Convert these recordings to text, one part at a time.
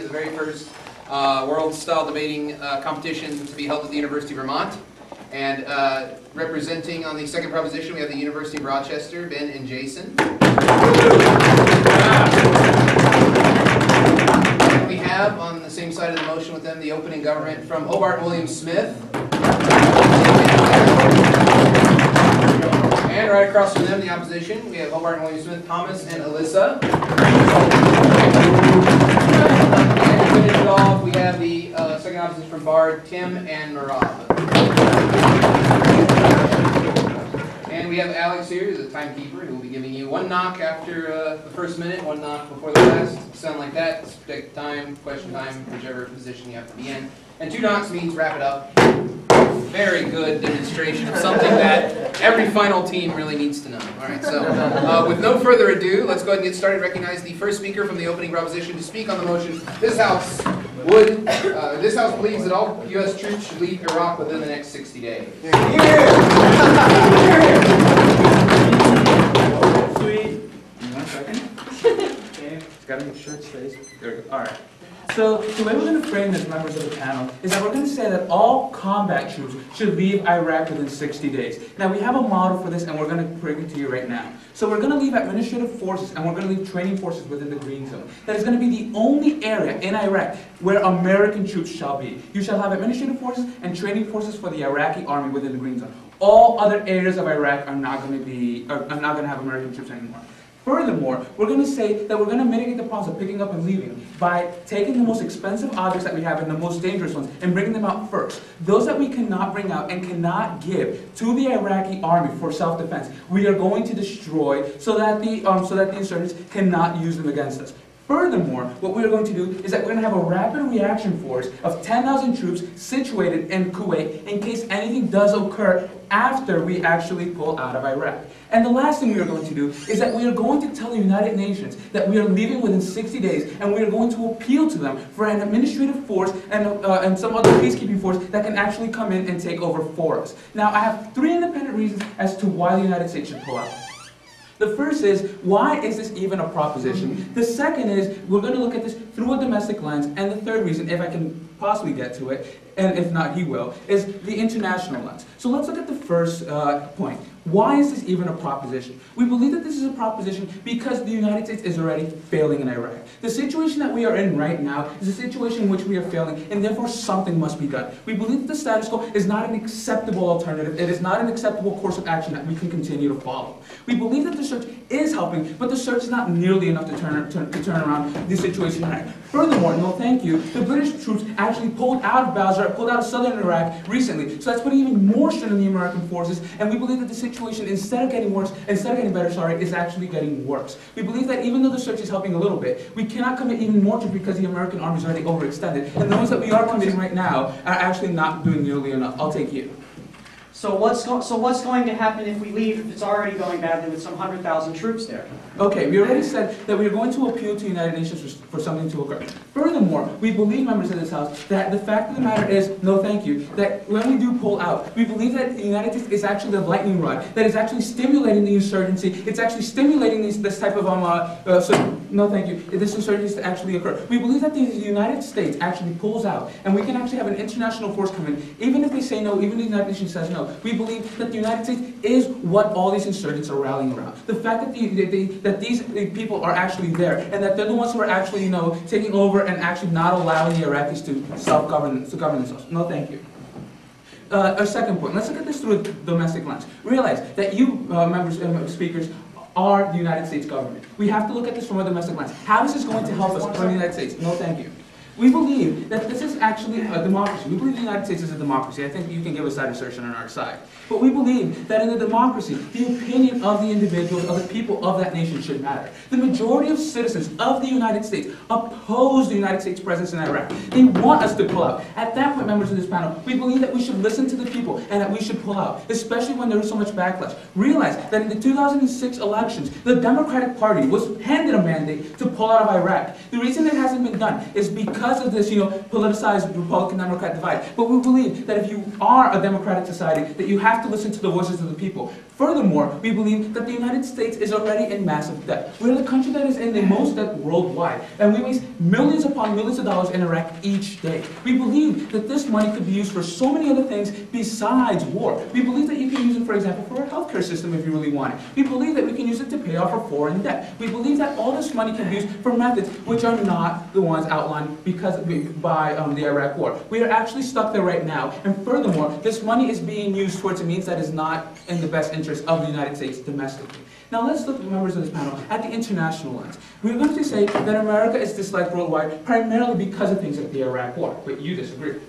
the very first world-style debating competition to be held at the University of Vermont. And representing on the second proposition, we have the University of Rochester, Ben and Jason. And we have on the same side of the motion with them the opening government from HWSmith. And right across from them, the opposition, we have HWSmith, Thomas and Alyssa. And to finish it off, we have the second opposition from Bard, Tim and Marab. And we have Alex here, who's a timekeeper, who will be giving you one knock after the first minute, one knock before the last. Sound like that, protect time, question time, whichever position you have to be in. And 2 knocks means wrap it up. Very good demonstration of something that every final team really needs to know. All right, so with no further ado, let's go ahead and get started. Recognize the first speaker from the opening proposition to speak on the motion. This House believes that all U.S. troops should leave Iraq within the next 60 days. Sweet. 1 second. Okay, gotta make sure it stays. There we go. All right. So the way we're going to frame this, members of the panel, is that we're going to say that all combat troops should leave Iraq within 60 days. Now we have a model for this, and we're going to bring it to you right now. So we're going to leave administrative forces, and we're going to leave training forces within the green zone. That is going to be the only area in Iraq where American troops shall be. You shall have administrative forces and training forces for the Iraqi army within the green zone. All other areas of Iraq are not going to have American troops anymore. Furthermore, we're going to say that we're going to mitigate the problems of picking up and leaving by taking the most expensive objects that we have and the most dangerous ones and bringing them out first. Those that we cannot bring out and cannot give to the Iraqi army for self-defense, we are going to destroy so that the insurgents cannot use them against us. Furthermore, what we're going to do is that we're going to have a rapid reaction force of 10,000 troops situated in Kuwait in case anything does occur after we actually pull out of Iraq. And the last thing we are going to do is that we are going to tell the United Nations that we are leaving within 60 days, and we are going to appeal to them for an administrative force and some other peacekeeping force that can actually come in and take over for us. Now, I have 3 independent reasons as to why the United States should pull out. The first is, why is this even a proposition? The second is, we're going to look at this through a domestic lens. And the third reason, if I can possibly get to it, and if not he will, is the international lens. So let's look at the first point. Why is this even a proposition? We believe that this is a proposition because the United States is already failing in Iraq. The situation that we are in right now is a situation in which we are failing, and therefore something must be done. We believe that the status quo is not an acceptable alternative. It is not an acceptable course of action that we can continue to follow. We believe that the search is helping, but the search is not nearly enough to turn around the situation in Iraq. Furthermore, no thank you, the British troops actually pulled out of Basra, pulled out of southern Iraq recently. So that's putting even more strain on the American forces, and we believe that the situation, instead of getting better, is actually getting worse. We believe that even though the search is helping a little bit, we cannot commit even more troops because the American army is already overextended, and those that we are committing right now are actually not doing nearly enough. I'll take you. So what's going to happen if we leave if it's already going badly with some 100,000 troops there? Okay, we already said that we are going to appeal to the United Nations for something to occur. Furthermore, we believe, members of this House, that the fact of the matter is, no thank you, that when we do pull out, we believe that the United States is actually the lightning rod that is actually stimulating the insurgency. It's actually stimulating this type of, no thank you, this insurgency to actually occur. We believe that the United States actually pulls out, and we can actually have an international force come in, even if they say no, even if the United Nations says no. We believe that the United States is what all these insurgents are rallying around. The fact that these people are actually there, and that they're the ones who are actually, taking over and actually not allowing the Iraqis to self-govern themselves. No, thank you. Our second point. Let's look at this through a domestic lens. Realize that you, members and speakers, are the United States government. We have to look at this from a domestic lens. How is this going to help us from the United States? No, thank you. We believe that this is actually a democracy. We believe the United States is a democracy. I think you can give us that assertion on our side. But we believe that in a democracy, the opinion of the individuals, of the people of that nation should matter. The majority of citizens of the United States oppose the United States' presence in Iraq. They want us to pull out. At that point, members of this panel, we believe that we should listen to the people and that we should pull out, especially when there is so much backlash. Realize that in the 2006 elections, the Democratic Party was handed a mandate to pull out of Iraq. The reason it hasn't been done is because because of this, politicized Republican-Democrat divide. But we believe that if you are a democratic society, that you have to listen to the voices of the people. Furthermore, we believe that the United States is already in massive debt. We're the country that is in the most debt worldwide, and we waste millions upon millions of dollars in Iraq each day. We believe that this money could be used for so many other things besides war. We believe that you can use it, for example, for a healthcare system if you really want it. We believe that we can use it to pay off our foreign debt. We believe that all this money can be used for methods which are not the ones outlined by the Iraq War. We are actually stuck there right now, and furthermore, this money is being used towards a means that is not in the best interest of the United States domestically. Now let's look, members of this panel, at the international lens. We're going to say that America is disliked worldwide primarily because of things like the Iraq War, but you disagree.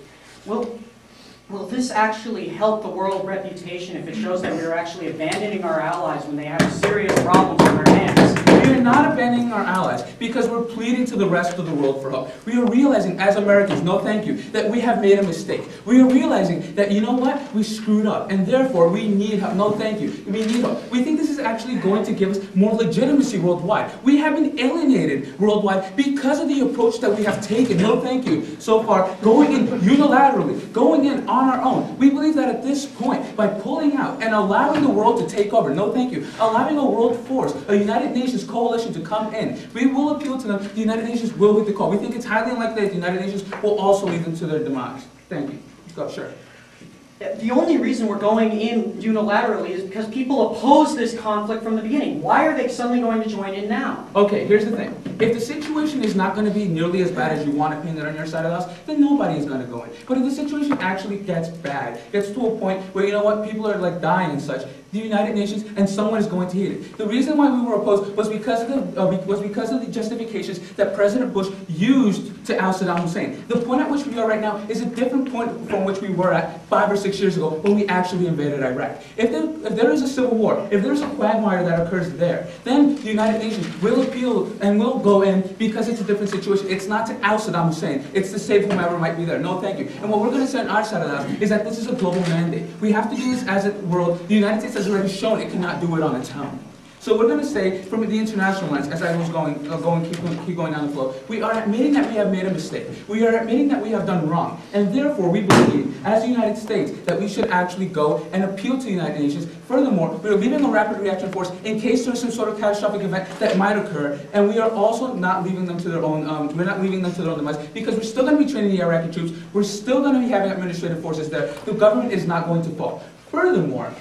Will this actually help the world reputation if it shows that we're actually abandoning our allies when they have serious problems on their hands? We are not abandoning our allies because we're pleading to the rest of the world for help. We are realizing as Americans, no thank you, that we have made a mistake. We are realizing that, you know what, we screwed up, and therefore we need help. No thank you, we need help. We think this is actually going to give us more legitimacy worldwide. We have been alienated worldwide because of the approach that we have taken, no thank you, so far, going in unilaterally, going in on our own. We believe that at this point, by pulling out and allowing the world to take over, no thank you, allowing a world force, a United Nations coalition to come in, we will appeal to them, the United Nations will hit the call. We think it's highly unlikely that the United Nations will also lead them to their demise. Thank you. Go, sure. The only reason we're going in unilaterally is because people oppose this conflict from the beginning. Why are they suddenly going to join in now? Okay, here's the thing. If the situation is not going to be nearly as bad as you want it painted on your side of the house, then nobody is going to go in. But if the situation actually gets bad, gets to a point where, you know what, people are like dying and such, the United Nations and someone is going to hit it. The reason why we were opposed was because of the justifications that President Bush used to oust Saddam Hussein. The point at which we are right now is a different point from which we were at 5 or 6 years ago when we actually invaded Iraq. If there is a civil war, if there's a quagmire that occurs there, then the United Nations will appeal and will go in because it's a different situation. It's not to oust Saddam Hussein. It's to save whomever might be there. No, thank you. And what we're going to say on our side of the house is that this is a global mandate. We have to do this as a world. The United States has already shown it cannot do it on its own. So we're going to say, from the international lens, as I was keep going down the flow, we are admitting that we have made a mistake. We are admitting that we have done wrong. And therefore, we believe, as the United States, that we should actually go and appeal to the United Nations. Furthermore, we are leaving a rapid reaction force in case there's some sort of catastrophic event that might occur. And we are also not leaving them to their own, demise, because we're still going to be training the Iraqi troops. We're still going to be having administrative forces there. The government is not going to fall. Furthermore,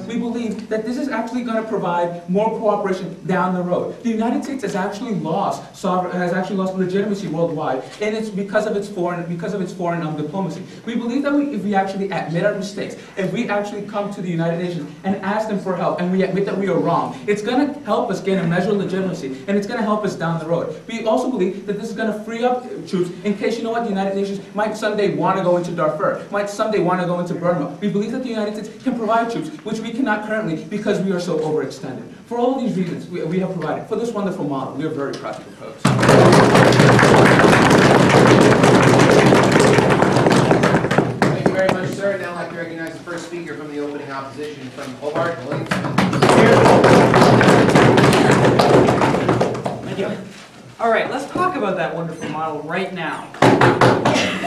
we believe that this is actually going to provide more cooperation down the road. The United States has actually lost legitimacy worldwide, and it's because of its foreign diplomacy. We believe that if we actually admit our mistakes, if we actually come to the United Nations and ask them for help, and we admit that we are wrong, it's going to help us gain a measure of legitimacy, and it's going to help us down the road. We also believe that this is going to free up troops in case, you know what, the United Nations might someday want to go into Darfur, might someday want to go into Burma. We believe that the United States can provide troops, which we cannot currently because we are so overextended. For all of these reasons, we have provided for this wonderful model. We are very proud to propose. Thank you very much, sir. Now I'd like to recognize the first speaker from the opening opposition from Hobart, William Smith. Thank you. All right, let's talk about that wonderful model right now.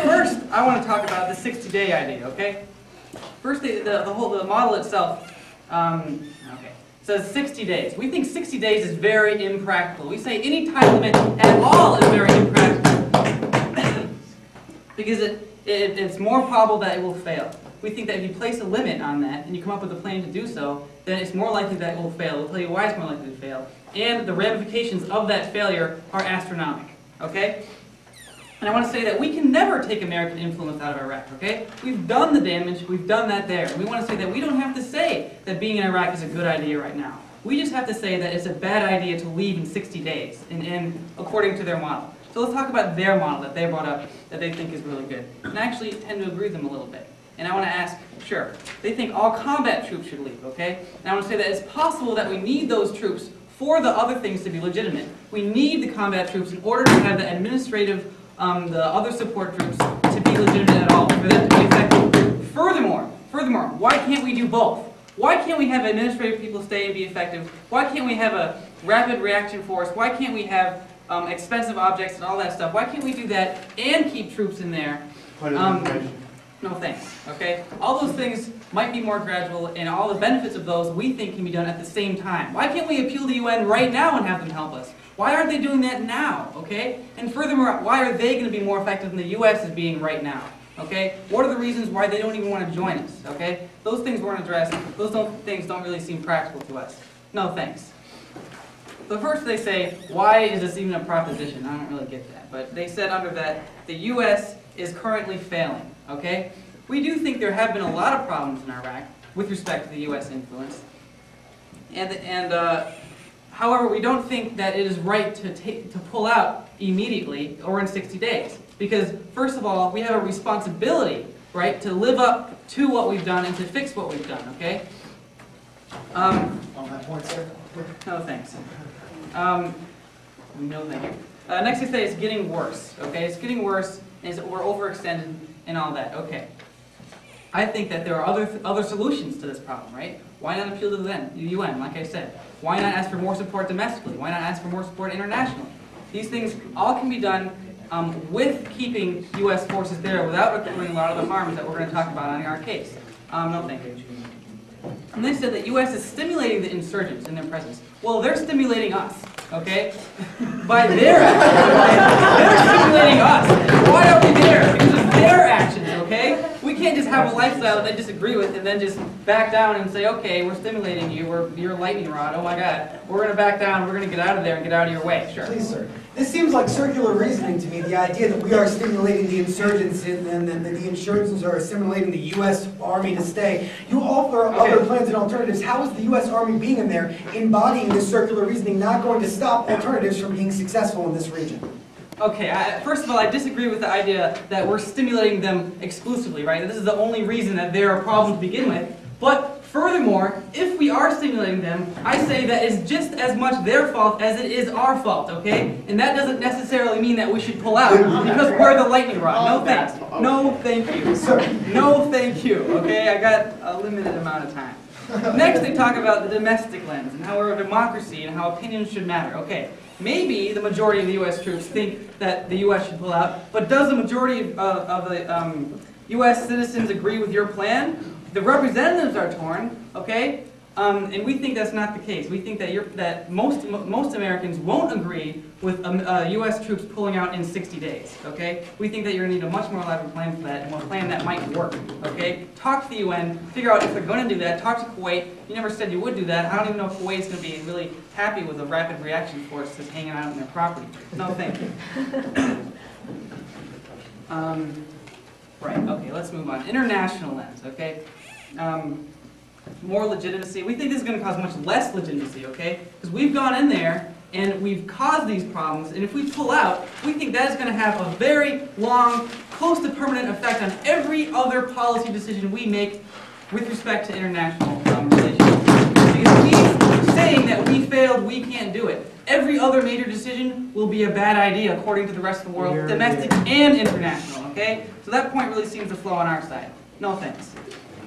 First, I want to talk about the 60-day idea, okay? First, the model itself, says 60 days. We think 60 days is very impractical. We say any time limit at all is very impractical because it's more probable that it will fail. We think that if you place a limit on that and you come up with a plan to do so, then it's more likely that it will fail. We'll tell you why it's more likely to fail. And the ramifications of that failure are astronomical, okay? And I want to say that we can never take American influence out of Iraq, okay? We've done the damage, we've done that there. We want to say that we don't have to say that being in Iraq is a good idea right now. We just have to say that it's a bad idea to leave in 60 days, and according to their model. So let's talk about their model that they brought up that they think is really good. And I actually tend to agree with them a little bit. And I want to ask, sure, they think all combat troops should leave, okay? And I want to say that it's possible that we need those troops for the other things to be legitimate. We need the combat troops in order to have the administrative the other support troops to be legitimate at all, for them to be effective. Furthermore, why can't we do both? Why can't we have administrative people stay and be effective? Why can't we have a rapid reaction force? Why can't we have expensive objects and all that stuff. Why can't we do that and keep troops in there? No thanks, okay? All those things might be more gradual, and all the benefits of those we think can be done at the same time. Why can't we appeal to the UN right now and have them help us? Why aren't they doing that now, okay? And furthermore, why are they going to be more effective than the US is being right now, okay? What are the reasons why they don't even want to join us, okay? Those things weren't addressed. Those things don't really seem practical to us. No thanks. So first they say, why is this even a proposition? I don't really get that. But they said under that, the US is currently failing, okay? We do think there have been a lot of problems in Iraq with respect to the US influence. However, we don't think that it is right to pull out immediately or in 60 days. Because, first of all, we have a responsibility, right, to live up to what we've done and to fix what we've done, okay? On that point, sir? No thanks. No thank you. Next they say it's getting worse, okay? It's getting worse, and we're overextended and all that, okay. I think that there are other solutions to this problem, right? Why not appeal to the UN, like I said? Why not ask for more support domestically? Why not ask for more support internationally? These things all can be done with keeping U.S. forces there without accruing a lot of the harms that we're going to talk about in our case. No thank you. And they said that U.S. is stimulating the insurgents in their presence. Well, they're stimulating us, okay? By their actions, they're stimulating us. Why are we there? Because of their actions, okay? We can't just have a lifestyle that they disagree with and then just back down and say, okay, we're stimulating you, you're a lightning rod, oh my god. We're going to back down, we're going to get out of there and get out of your way. Sure. Please, sir. This seems like circular reasoning to me, the idea that we are stimulating the insurgents and that the insurgents are stimulating the U.S. Army to stay. You offer other plans and alternatives. How is the U.S. Army being in there, embodying this circular reasoning, not going to stop alternatives from being successful in this region? Okay, first of all, I disagree with the idea that we're stimulating them exclusively, right? This is the only reason that they're a problem to begin with. But furthermore, if we are stimulating them, I say that it's just as much their fault as it is our fault, okay? And that doesn't necessarily mean that we should pull out because we're the lightning rod. No thanks. No thank you. No thank you, okay? I got a limited amount of time. Next, they talk about the domestic lens and how we're a democracy and how opinions should matter. Okay, maybe the majority of the U.S. troops think that the U.S. should pull out, but does the majority of the U.S. citizens agree with your plan? The representatives are torn, okay? And we think that's not the case. We think that most Americans won't agree with U.S. troops pulling out in 60 days, okay? We think that you're going to need a much more elaborate plan for that, and a plan that might work, okay? Talk to the UN, figure out if they're going to do that, talk to Kuwait. You never said you would do that. I don't even know if Kuwait's going to be really happy with a rapid reaction force that's hanging out on their property. No, thank you. Right, okay, let's move on. International lens, okay? More legitimacy. We think this is going to cause much less legitimacy, okay? Because we've gone in there and we've caused these problems, and if we pull out, we think that is going to have a very long, close to permanent effect on every other policy decision we make with respect to international relations. Because we saying that we failed, we can't do it. Every other major decision will be a bad idea according to the rest of the world, domestic and international, okay? So that point really seems to flow on our side. No thanks.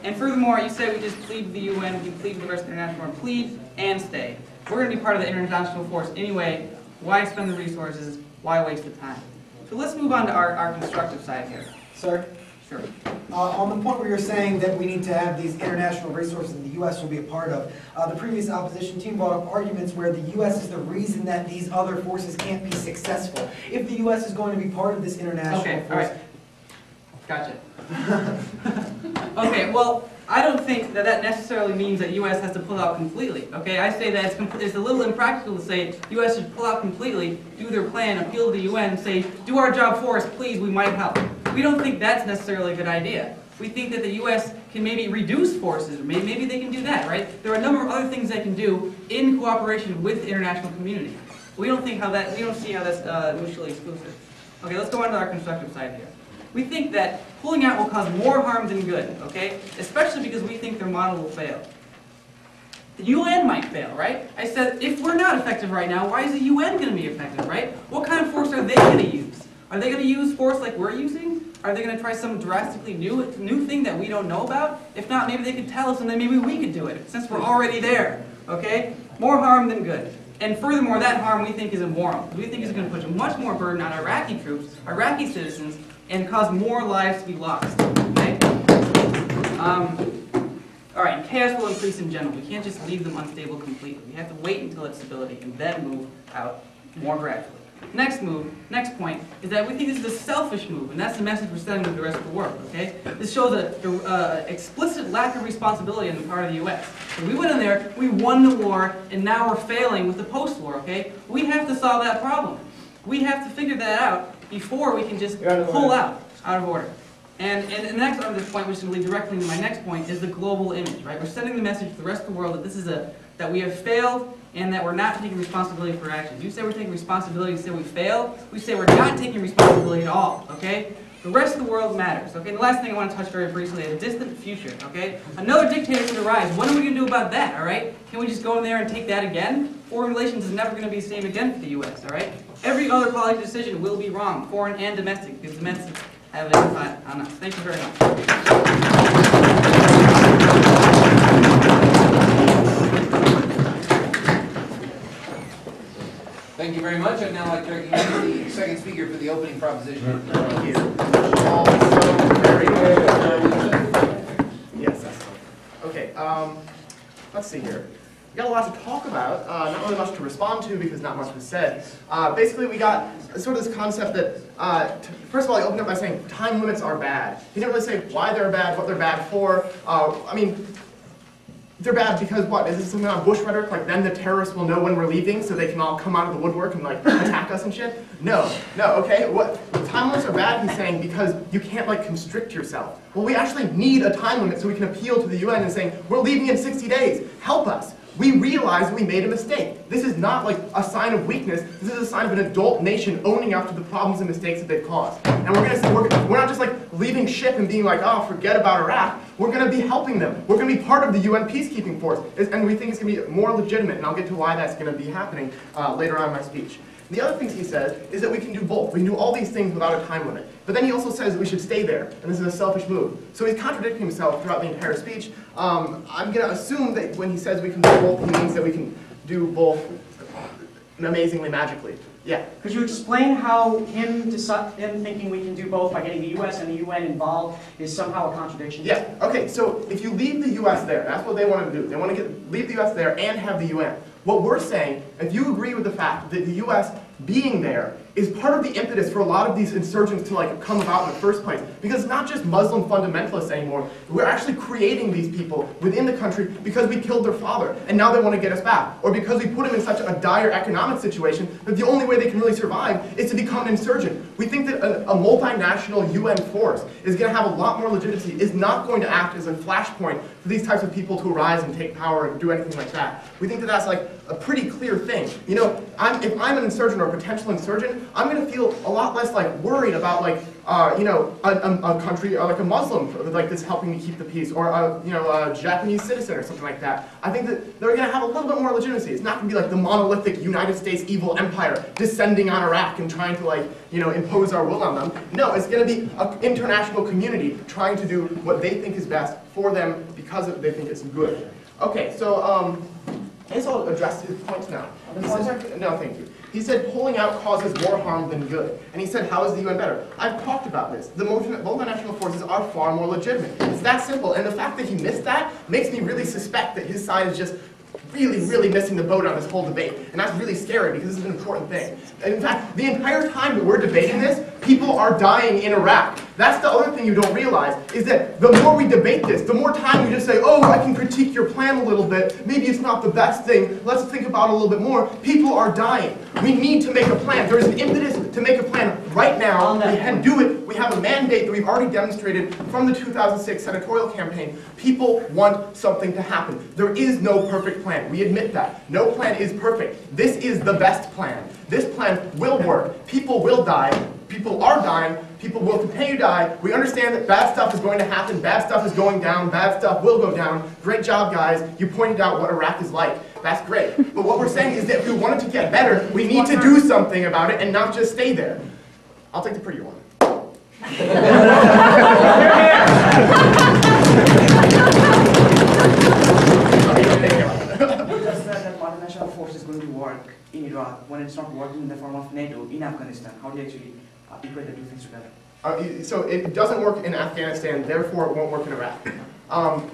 And furthermore, you say we just plead with the UN, we plead with the rest of the international world, plead and stay. We're going to be part of the international force anyway. Why spend the resources? Why waste the time? So let's move on to our constructive side here. Sir? Sure. On the point where you're saying that we need to have these international resources that the U.S. will be a part of, the previous opposition team brought up arguments where the U.S. is the reason that these other forces can't be successful. If the U.S. is going to be part of this international force... All right. Gotcha. Okay, well, I don't think that that necessarily means that U.S. has to pull out completely. Okay, I say that it's a little impractical to say U.S. should pull out completely, do their plan, appeal to the UN, say, do our job for us, please, we might help. We don't think that's necessarily a good idea. We think that the U.S. can maybe reduce forces, or maybe they can do that, right? There are a number of other things they can do in cooperation with the international community. We don't see how that's mutually exclusive. Okay, let's go on to our constructive side here. We think that pulling out will cause more harm than good, okay? Especially because we think their model will fail. The UN might fail, right? I said, if we're not effective right now, why is the UN going to be effective, right? What kind of force are they going to use? Are they going to use force like we're using? Are they going to try some drastically new thing that we don't know about? If not, maybe they could tell us and then maybe we could do it, since we're already there, okay? More harm than good. And furthermore, that harm we think is immoral. We think it's going to put much more burden on Iraqi troops, Iraqi citizens, and cause more lives to be lost. Okay? All right, and chaos will increase in general. We can't just leave them unstable completely. We have to wait until it's stability and then move out more gradually. Next point, is that we think this is a selfish move, and that's the message we're sending to the rest of the world, okay? This shows an explicit lack of responsibility on the part of the U.S. So we went in there, we won the war, and now we're failing with the post-war, okay? We have to solve that problem. We have to figure that out before we can just pull out of order. And the next on this point, which will lead directly into my next point, is the global image, right? We're sending the message to the rest of the world that this is that we have failed and that we're not taking responsibility for actions. You say we're taking responsibility, you say we failed, we say we're not taking responsibility at all, okay? The rest of the world matters, okay? And the last thing I want to touch very briefly is a distant future, okay? Another dictator could arise. What are we going to do about that, all right? Can we just go in there and take that again? Foreign relations is never going to be the same again for the U.S., all right? Every other policy decision will be wrong, foreign and domestic, because domestic have an impact on us. Thank you very much. Thank you very much. I'd now like to recognize the second speaker for the opening proposition. Thank you. Very good. Yes, that's okay. Let's see here. We got a lot to talk about, not really much to respond to because not much was said. Basically, we got sort of this concept that, first of all, I opened up by saying time limits are bad. He didn't really say why they're bad, what they're bad for. I mean, they're bad because what? Is this something on Bush rhetoric? Like then the terrorists will know when we're leaving so they can all come out of the woodwork and like attack us and shit? No, okay? What time limits are bad, he's saying, because you can't like constrict yourself. Well, we actually need a time limit so we can appeal to the UN and saying, we're leaving in 60 days, help us. We realize we made a mistake. This is not like a sign of weakness. This is a sign of an adult nation owning up to the problems and mistakes that they've caused. And we're not just like leaving ship and being like, oh, forget about Iraq. We're going to be helping them. We're going to be part of the UN peacekeeping force. And we think it's going to be more legitimate. And I'll get to why that's going to be happening later on in my speech. The other things he says is that we can do both. We can do all these things without a time limit. But then he also says that we should stay there, and this is a selfish move. So he's contradicting himself throughout the entire speech. I'm going to assume that when he says we can do both, he means that we can do both amazingly, magically. Yeah. Could you explain how him thinking we can do both by getting the U.S. and the UN involved is somehow a contradiction? Yeah. Okay, so if you leave the U.S. there, that's what they want to do. They want to leave the U.S. there and have the UN. What we're saying, if you agree with the fact that the U.S. being there is part of the impetus for a lot of these insurgents to like come about in the first place, because it's not just Muslim fundamentalists anymore. We're actually creating these people within the country because we killed their father, and now they want to get us back, or because we put them in such a dire economic situation that the only way they can really survive is to become an insurgent. We think that a multinational UN force is going to have a lot more legitimacy, is not going to act as a flashpoint for these types of people to arise and take power and do anything like that. We think that that's like a pretty clear thing. You know, if I'm an insurgent or a potential insurgent, I'm going to feel a lot less like worried about like you know, a country like a Muslim like that's helping me keep the peace, or a Japanese citizen or something like that. I think that they're going to have a little bit more legitimacy. It's not going to be like the monolithic United States evil empire descending on Iraq and trying to like impose our will on them. No, it's going to be an international community trying to do what they think is best for them because they think it's good. Okay, so I guess I'll address his points now. No, thank you. He said pulling out causes more harm than good. And he said, how is the UN better? I've talked about this. The multinational forces are far more legitimate. It's that simple. And the fact that he missed that makes me really suspect that his side is just really missing the boat on this whole debate. And that's really scary because this is an important thing. And in fact, the entire time that we're debating this, people are dying in Iraq. That's the other thing you don't realize, is that the more we debate this, the more time we just say, oh, I can critique your plan a little bit. Maybe it's not the best thing. Let's think about it a little bit more. People are dying. We need to make a plan. There is an impetus to make a plan right now. We can do it. We have a mandate that we've already demonstrated from the 2006 senatorial campaign. People want something to happen. There is no perfect plan. We admit that. No plan is perfect. This is the best plan. This plan will work. People will die. People are dying. People will continue to die. We understand that bad stuff is going to happen. Bad stuff is going down. Bad stuff will go down. Great job, guys. You pointed out what Iraq is like. That's great. But what we're saying is that if we want it to get better, we need to do something about it and not just stay there. I'll take the prettier one. Who just said that multinational force is going to work? it's not working in the form of NATO in Afghanistan? How do you actually equate the two things together? So it doesn't work in Afghanistan, therefore it won't work in Iraq.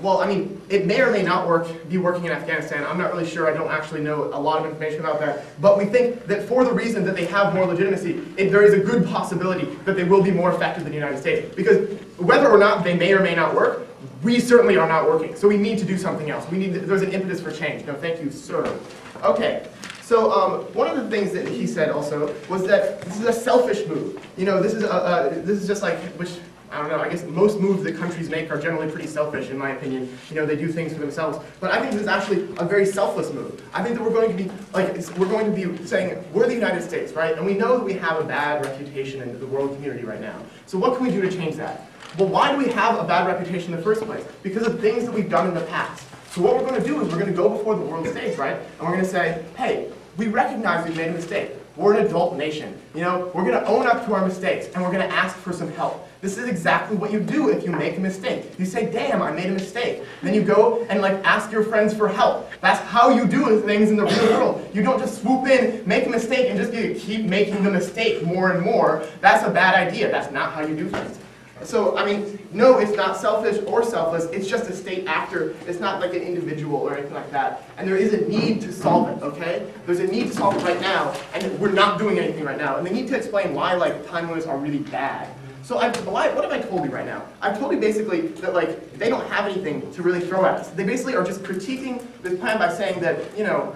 Well, I mean, it may or may not be working in Afghanistan. I'm not really sure. I don't actually know a lot of information about that. But we think that for the reason that they have more legitimacy, there is a good possibility that they will be more effective than the United States. Because whether or not they may or may not work, we certainly are not working. So we need to do something else. There's an impetus for change. No, thank you, sir. Okay. So one of the things that he said also was that this is a selfish move. You know, this is just like, which, I don't know, I guess most moves that countries make are generally pretty selfish, in my opinion. You know, they do things for themselves. But I think this is actually a very selfless move. I think that we're going to be, saying, we're the United States, right? And we know that we have a bad reputation in the world community right now. So what can we do to change that? Well, why do we have a bad reputation in the first place? Because of things that we've done in the past. So what we're going to do is we're going to go before the world stage, right? And we're going to say, hey, we recognize we've made a mistake. We're an adult nation. You know, we're going to own up to our mistakes, and we're going to ask for some help. This is exactly what you do if you make a mistake. You say, damn, I made a mistake. Then you go and ask your friends for help. That's how you do things in the real world. You don't just swoop in, make a mistake, and just keep making the mistake more and more. That's a bad idea. That's not how you do things. So, I mean, no, it's not selfish or selfless. It's just a state actor. It's not like an individual or anything like that. And there is a need to solve it, okay? There's a need to solve it right now, and we're not doing anything right now. And they need to explain why, time limits are really bad. So what have I told you right now? I've told you basically that, they don't have anything to really throw at us. They basically are just critiquing this plan by saying that, you know,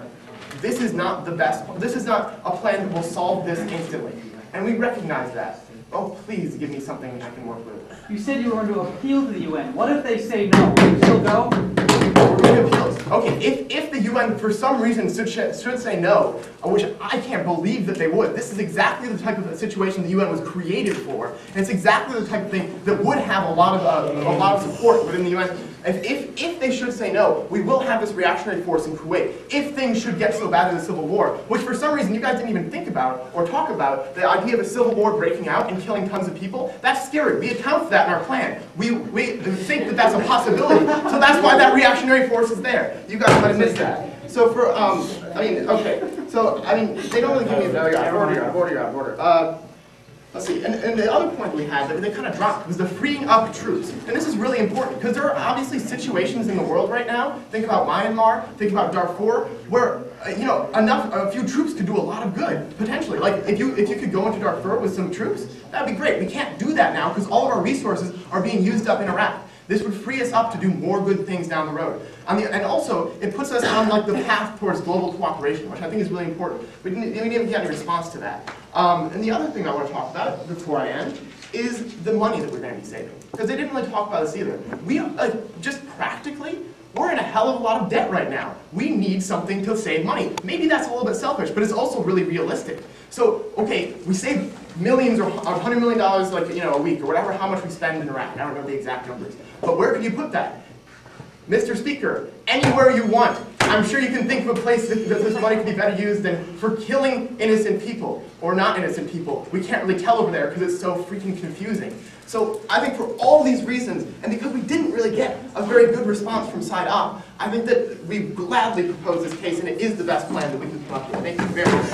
this is not the best, this is not a plan that will solve this instantly. And we recognize that. Oh, please give me something I can work with. You said you were going to appeal to the UN. What if they say no? Will you still go? We're going to appeal. Okay, if the UN for some reason should say no, which I can't believe that they would. This is exactly the type of situation the UN was created for, and it's exactly the type of thing that would have a lot of support within the UN. If they should say no, we will have this reactionary force in Kuwait. If things should get so bad in the civil war, which for some reason you guys didn't even think about or talk about, the idea of a civil war breaking out and killing tons of people, that's scary. We account for that in our plan. We think that that's a possibility, so that's why that reactionary force is there. You guys might have missed that. So for, okay. So, they don't really give me a border. Let's see, and the other point we had that they kind of dropped was the freeing up troops. And this is really important because there are obviously situations in the world right now, think about Myanmar, think about Darfur, where a few troops could do a lot of good, potentially. Like if you could go into Darfur with some troops, that'd be great. We can't do that now because all of our resources are being used up in Iraq. This would free us up to do more good things down the road. And also, it puts us on the path towards global cooperation, which I think is really important. We didn't get any response to that. And the other thing I want to talk about before I end is the money that we're going to be saving. Because they didn't really talk about this either. We, just practically, we're in a hell of a lot of debt right now. We need something to save money. Maybe that's a little bit selfish, but it's also really realistic. So, okay, we save millions or $100 million a week or whatever, how much we spend in Iraq. I don't know the exact numbers. But where can you put that? Mr. Speaker, anywhere you want. I'm sure you can think of a place that this money could be better used than for killing innocent people or not innocent people. We can't really tell over there because it's so freaking confusing. So I think for all these reasons, and because we didn't really get a very good response from side op, I think that we gladly propose this case, and it is the best plan that we can come up with. Thank you very much.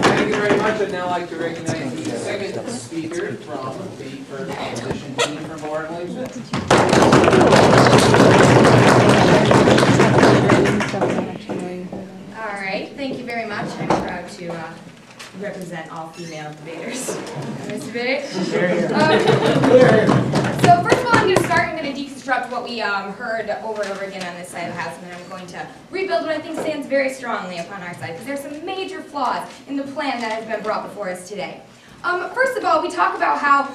Thank you very much. I'd now like to recognize the second speaker from the first opposition team from HWSmith. All right, thank you very much. I'm proud to represent all female debaters. Mr. Bennett? So first of all, I'm going to start. I'm going to deconstruct what we heard over and over again on this side of the house, and then I'm going to rebuild what I think stands very strongly upon our side, because there's some major flaws in the plan that has been brought before us today. First of all, we talk about how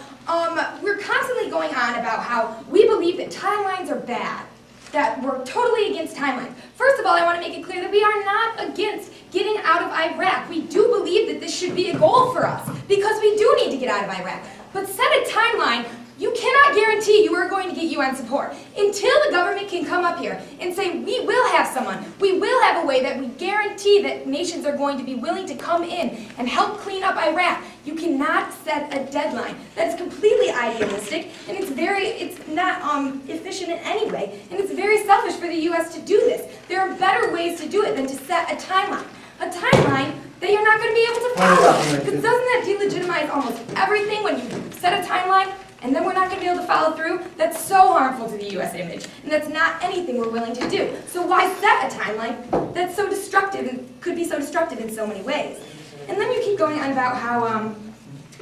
we're constantly going on about how we believe that timelines are bad, that we're totally against timelines. First of all, I want to make it clear that we are not against getting out of Iraq. We do believe that this should be a goal for us, because we do need to get out of Iraq. But set a timeline. You cannot guarantee you are going to get UN support until the government can come up here and say, we will have someone, we will have a way that we guarantee that nations are going to be willing to come in and help clean up Iraq. You cannot set a deadline. That's completely idealistic, and it's not efficient in any way, and it's very selfish for the U.S. to do this. There are better ways to do it than to set a timeline. A timeline that you're not going to be able to follow. Because doesn't that delegitimize almost everything when you set a timeline and then we're not going to be able to follow through? That's so harmful to the U.S. image, and that's not anything we're willing to do. So why set a timeline that's so destructive and could be so destructive in so many ways? And then you keep going on about how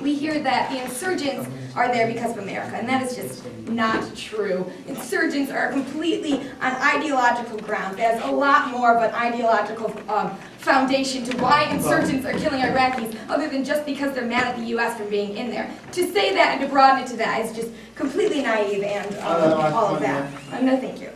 we hear that the insurgents are there because of America, and that is just not true. Insurgents are completely on ideological ground. There's a lot more of an ideological foundation to why insurgents are killing Iraqis, other than just because they're mad at the U.S. for being in there. To say that and to broaden it to that is just completely naive and all of that. No, thank you.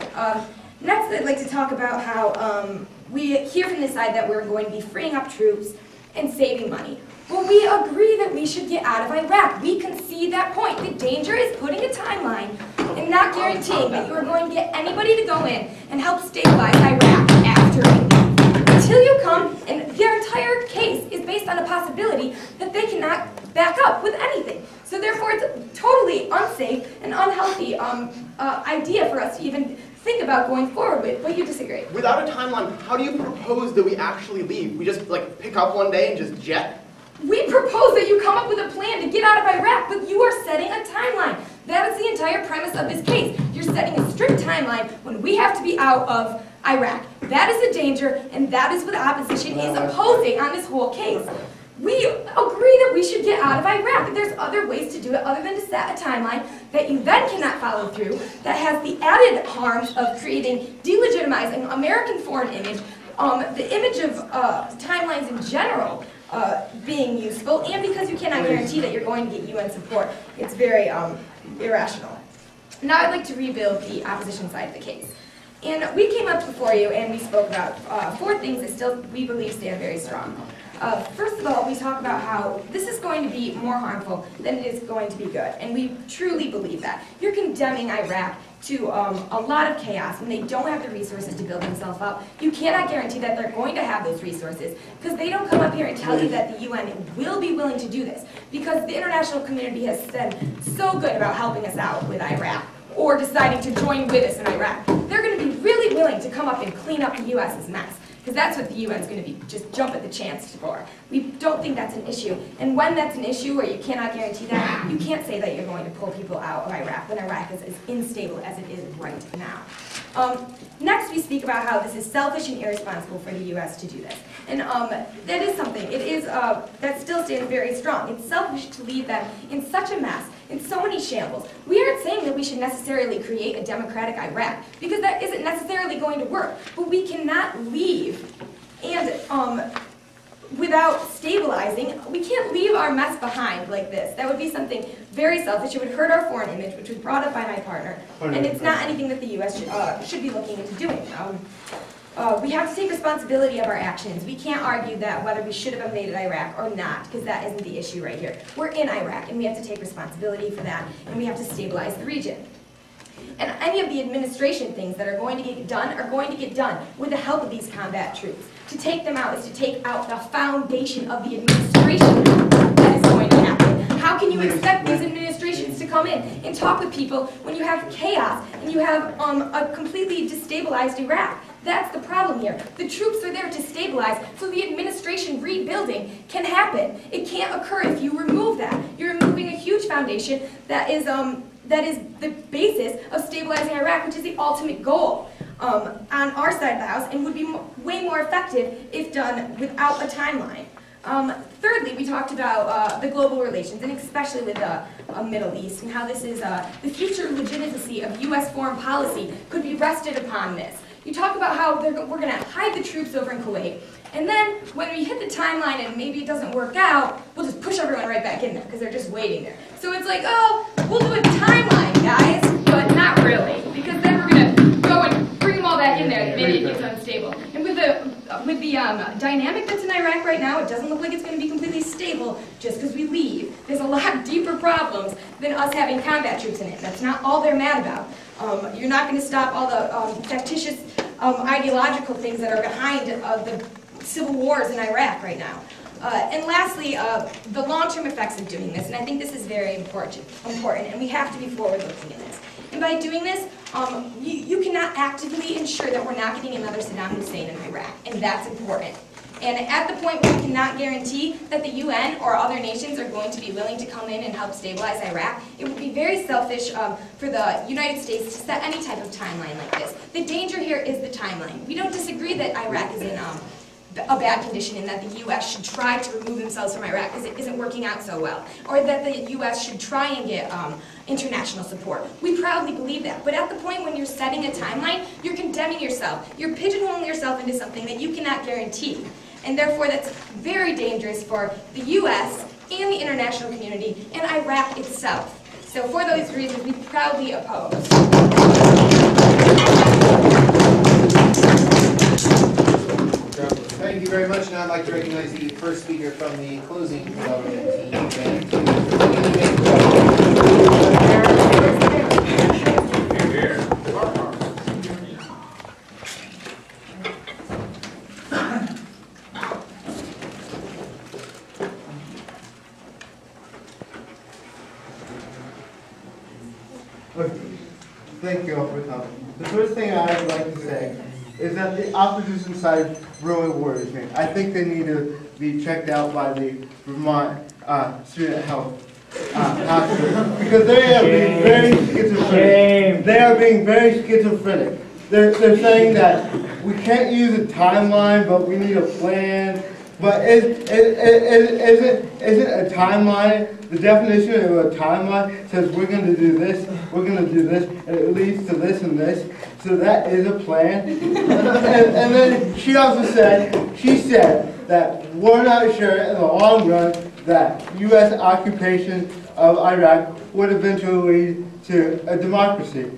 Next, I'd like to talk about how we hear from this side that we're going to be freeing up troops and saving money. Well, we agree that we should get out of Iraq. We concede that point. The danger is putting a timeline and not guaranteeing that you are going to get anybody to go in and help stabilize Iraq after we leave. Until you come, and their entire case is based on the possibility that they cannot back up with anything. So therefore, it's a totally unsafe and unhealthy idea for us to even think about going forward with, but you disagree. Without a timeline, how do you propose that we actually leave? We just like pick up one day and just jet? We propose that you come up with a plan to get out of Iraq, but you are setting a timeline. That is the entire premise of this case. You're setting a strict timeline when we have to be out of Iraq. That is a danger, and that is what the opposition is opposing on this whole case. We agree that we should get out of Iraq. There's other ways to do it other than to set a timeline that you then cannot follow through, that has the added harms of creating, delegitimizing American foreign image, the image of timelines in general, being useful, and because you cannot guarantee that you're going to get UN support. It's very irrational. Now I'd like to rebuild the opposition side of the case. And we came up before you and we spoke about 4 things that still we believe stand very strong. First of all, we talk about how this is going to be more harmful than it is going to be good, and we truly believe that. You're condemning Iraq to a lot of chaos when they don't have the resources to build themselves up. You cannot guarantee that they're going to have those resources because they don't come up here and tell you that the UN will be willing to do this, because the international community has been so good about helping us out with Iraq or deciding to join with us in Iraq. They're going to be really willing to come up and clean up the US's mess, because that's what the UN is going to be, just jump at the chance for. We don't think that's an issue. And when that's an issue where you cannot guarantee that, you can't say that you're going to pull people out of Iraq when Iraq is as unstable as it is right now. Next, we speak about how this is selfish and irresponsible for the U.S. to do this. And that is something, it is, that still stands very strong. It's selfish to leave them in such a mess, in so many shambles. We aren't saying that we should necessarily create a democratic Iraq, because that isn't necessarily going to work. But we cannot leave and without stabilizing. We can't leave our mess behind like this. That would be something very selfish. It would hurt our foreign image, which was brought up by my partner. And it's not anything that the U.S. should be looking into doing. We have to take responsibility of our actions. We can't argue that whether we should have invaded Iraq or not, because that isn't the issue right here. We're in Iraq, and we have to take responsibility for that, and we have to stabilize the region. And any of the administration things that are going to get done are going to get done with the help of these combat troops. To take them out is to take out the foundation of the administration that is going to happen. How can you expect these administrations to come in and talk with people when you have chaos and you have a completely destabilized Iraq? That's the problem here. The troops are there to stabilize so the administration rebuilding can happen. It can't occur if you remove that. You're removing a huge foundation that is the basis of stabilizing Iraq, which is the ultimate goal on our side of the house, and would be way more effective if done without a timeline. Thirdly, we talked about the global relations, and especially with the Middle East, and how this is the future legitimacy of U.S. foreign policy could be rested upon this. You talk about how we're going to hide the troops over in Kuwait, and then when we hit the timeline and maybe it doesn't work out, we'll just push everyone right back in there because they're just waiting there. So it's like, oh, we'll do a timeline, guys, but not really, because then we're going to go and bring them all back in there and maybe it gets unstable. And with the dynamic that's in Iraq right now, it doesn't look like it's going to be completely stable just because we leave. There's a lot deeper problems than us having combat troops in it. That's not all they're mad about. You're not going to stop all the factitious ideological things that are behind the civil wars in Iraq right now. And lastly, the long-term effects of doing this, and I think this is very important, and we have to be forward-looking in this. And by doing this, you cannot actively ensure that we're not getting another Saddam Hussein in Iraq, and that's important. And at the point where we cannot guarantee that the UN or other nations are going to be willing to come in and help stabilize Iraq, it would be very selfish for the United States to set any type of timeline like this. The danger here is the timeline. We don't disagree that Iraq is in a bad condition and that the U.S. should try to remove themselves from Iraq because it isn't working out so well, or that the U.S. should try and get international support. We proudly believe that, but at the point when you're setting a timeline, you're condemning yourself. You're pigeonholing yourself into something that you cannot guarantee, and therefore that's very dangerous for the U.S. and the international community and Iraq itself. So for those reasons, we proudly oppose. Thank you very much. Now I'd like to recognize the first speaker from the closing government team. Thank you all for coming. The first thing I would like to say is that the opposition side really worries me. I think they need to be checked out by the Vermont student health hospital because they are being very schizophrenic. They are being very schizophrenic. They're saying that we can't use a timeline, but we need a plan. But isn't a timeline, the definition of a timeline says we're going to do this, and it leads to this and this. So that is a plan. and then she also said, that we're not sure in the long run that U.S. occupation of Iraq would eventually lead to a democracy.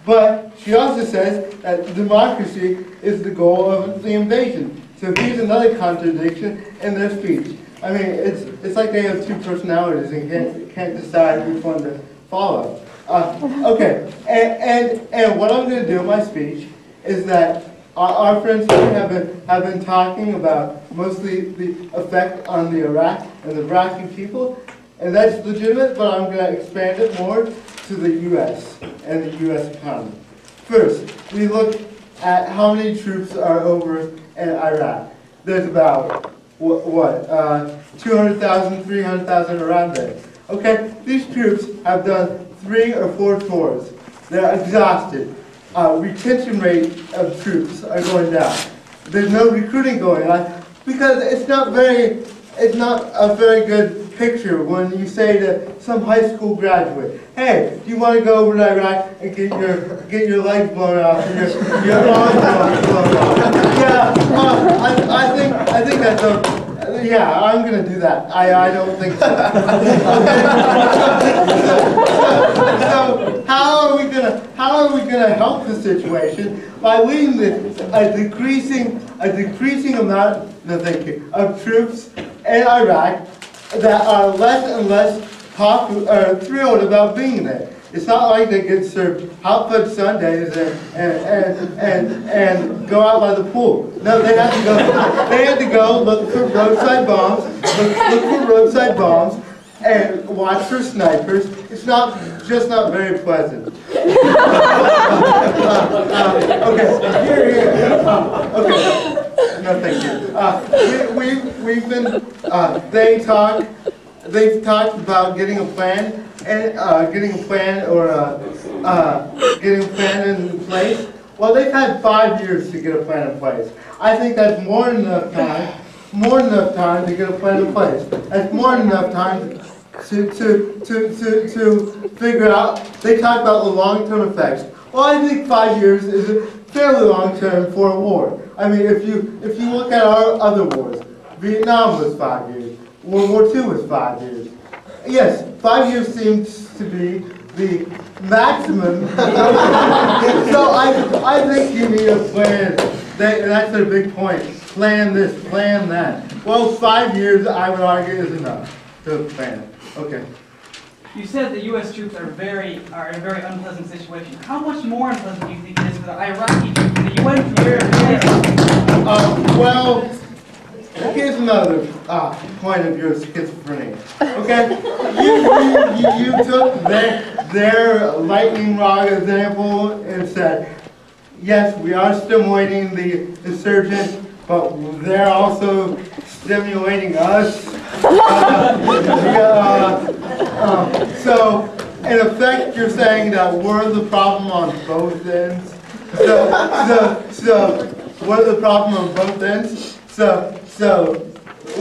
But she also says that democracy is the goal of the invasion. So here's another contradiction in their speech. I mean, it's like they have two personalities and can't decide which one to follow. Okay, and what I'm going to do in my speech is that our friends here have been talking about mostly the effect on the Iraq and the Iraqi people, and that's legitimate, but I'm going to expand it more to the U.S. and the U.S. economy. First, we look at how many troops are over in Iraq. There's about, 200,000, 300,000 around there. Okay, these troops have done 3 or 4 tours. They're exhausted. Retention rate of troops are going down. There's no recruiting going on because it's not a very good picture when you say to some high school graduate, hey, do you want to go over to Iraq and get your legs blown off and your arms blown off? Yeah, I think that's a, yeah, I'm going to do that. I don't think so. So how are we gonna help the situation by leaving a decreasing amount of troops in Iraq that are less and less thrilled about being there? It's not like they get served hot fudge sundaes and go out by the pool. No, they had to go look for roadside bombs, and watch for snipers. It's just not very pleasant. Okay, here. Okay, no, thank you. We've been. They've talked about getting a plan and getting a plan in place. Well, they've had 5 years to get a plan in place. I think that's more than enough time to get a plan in place. That's more than enough time to figure out. They talk about the long-term effects. Well, I think 5 years is fairly long-term for a war. I mean, if you look at our other wars, Vietnam was 5 years. World War II was 5 years. Yes, 5 years seems to be the maximum. So I think you need a plan. That's their big point. Plan this, plan that. Well, 5 years, I would argue, is enough to plan. Okay. You said the U.S. troops are in a very unpleasant situation. How much more unpleasant do you think it is for the Iraqi troops? The UN troops? Well, here's another point of your schizophrenia. Okay, you took their lightning rod example and said, yes, we are stimulating the insurgents, but they're also stimulating us. So, in effect, you're saying that we're the problem on both ends. So we're the problem on both ends. So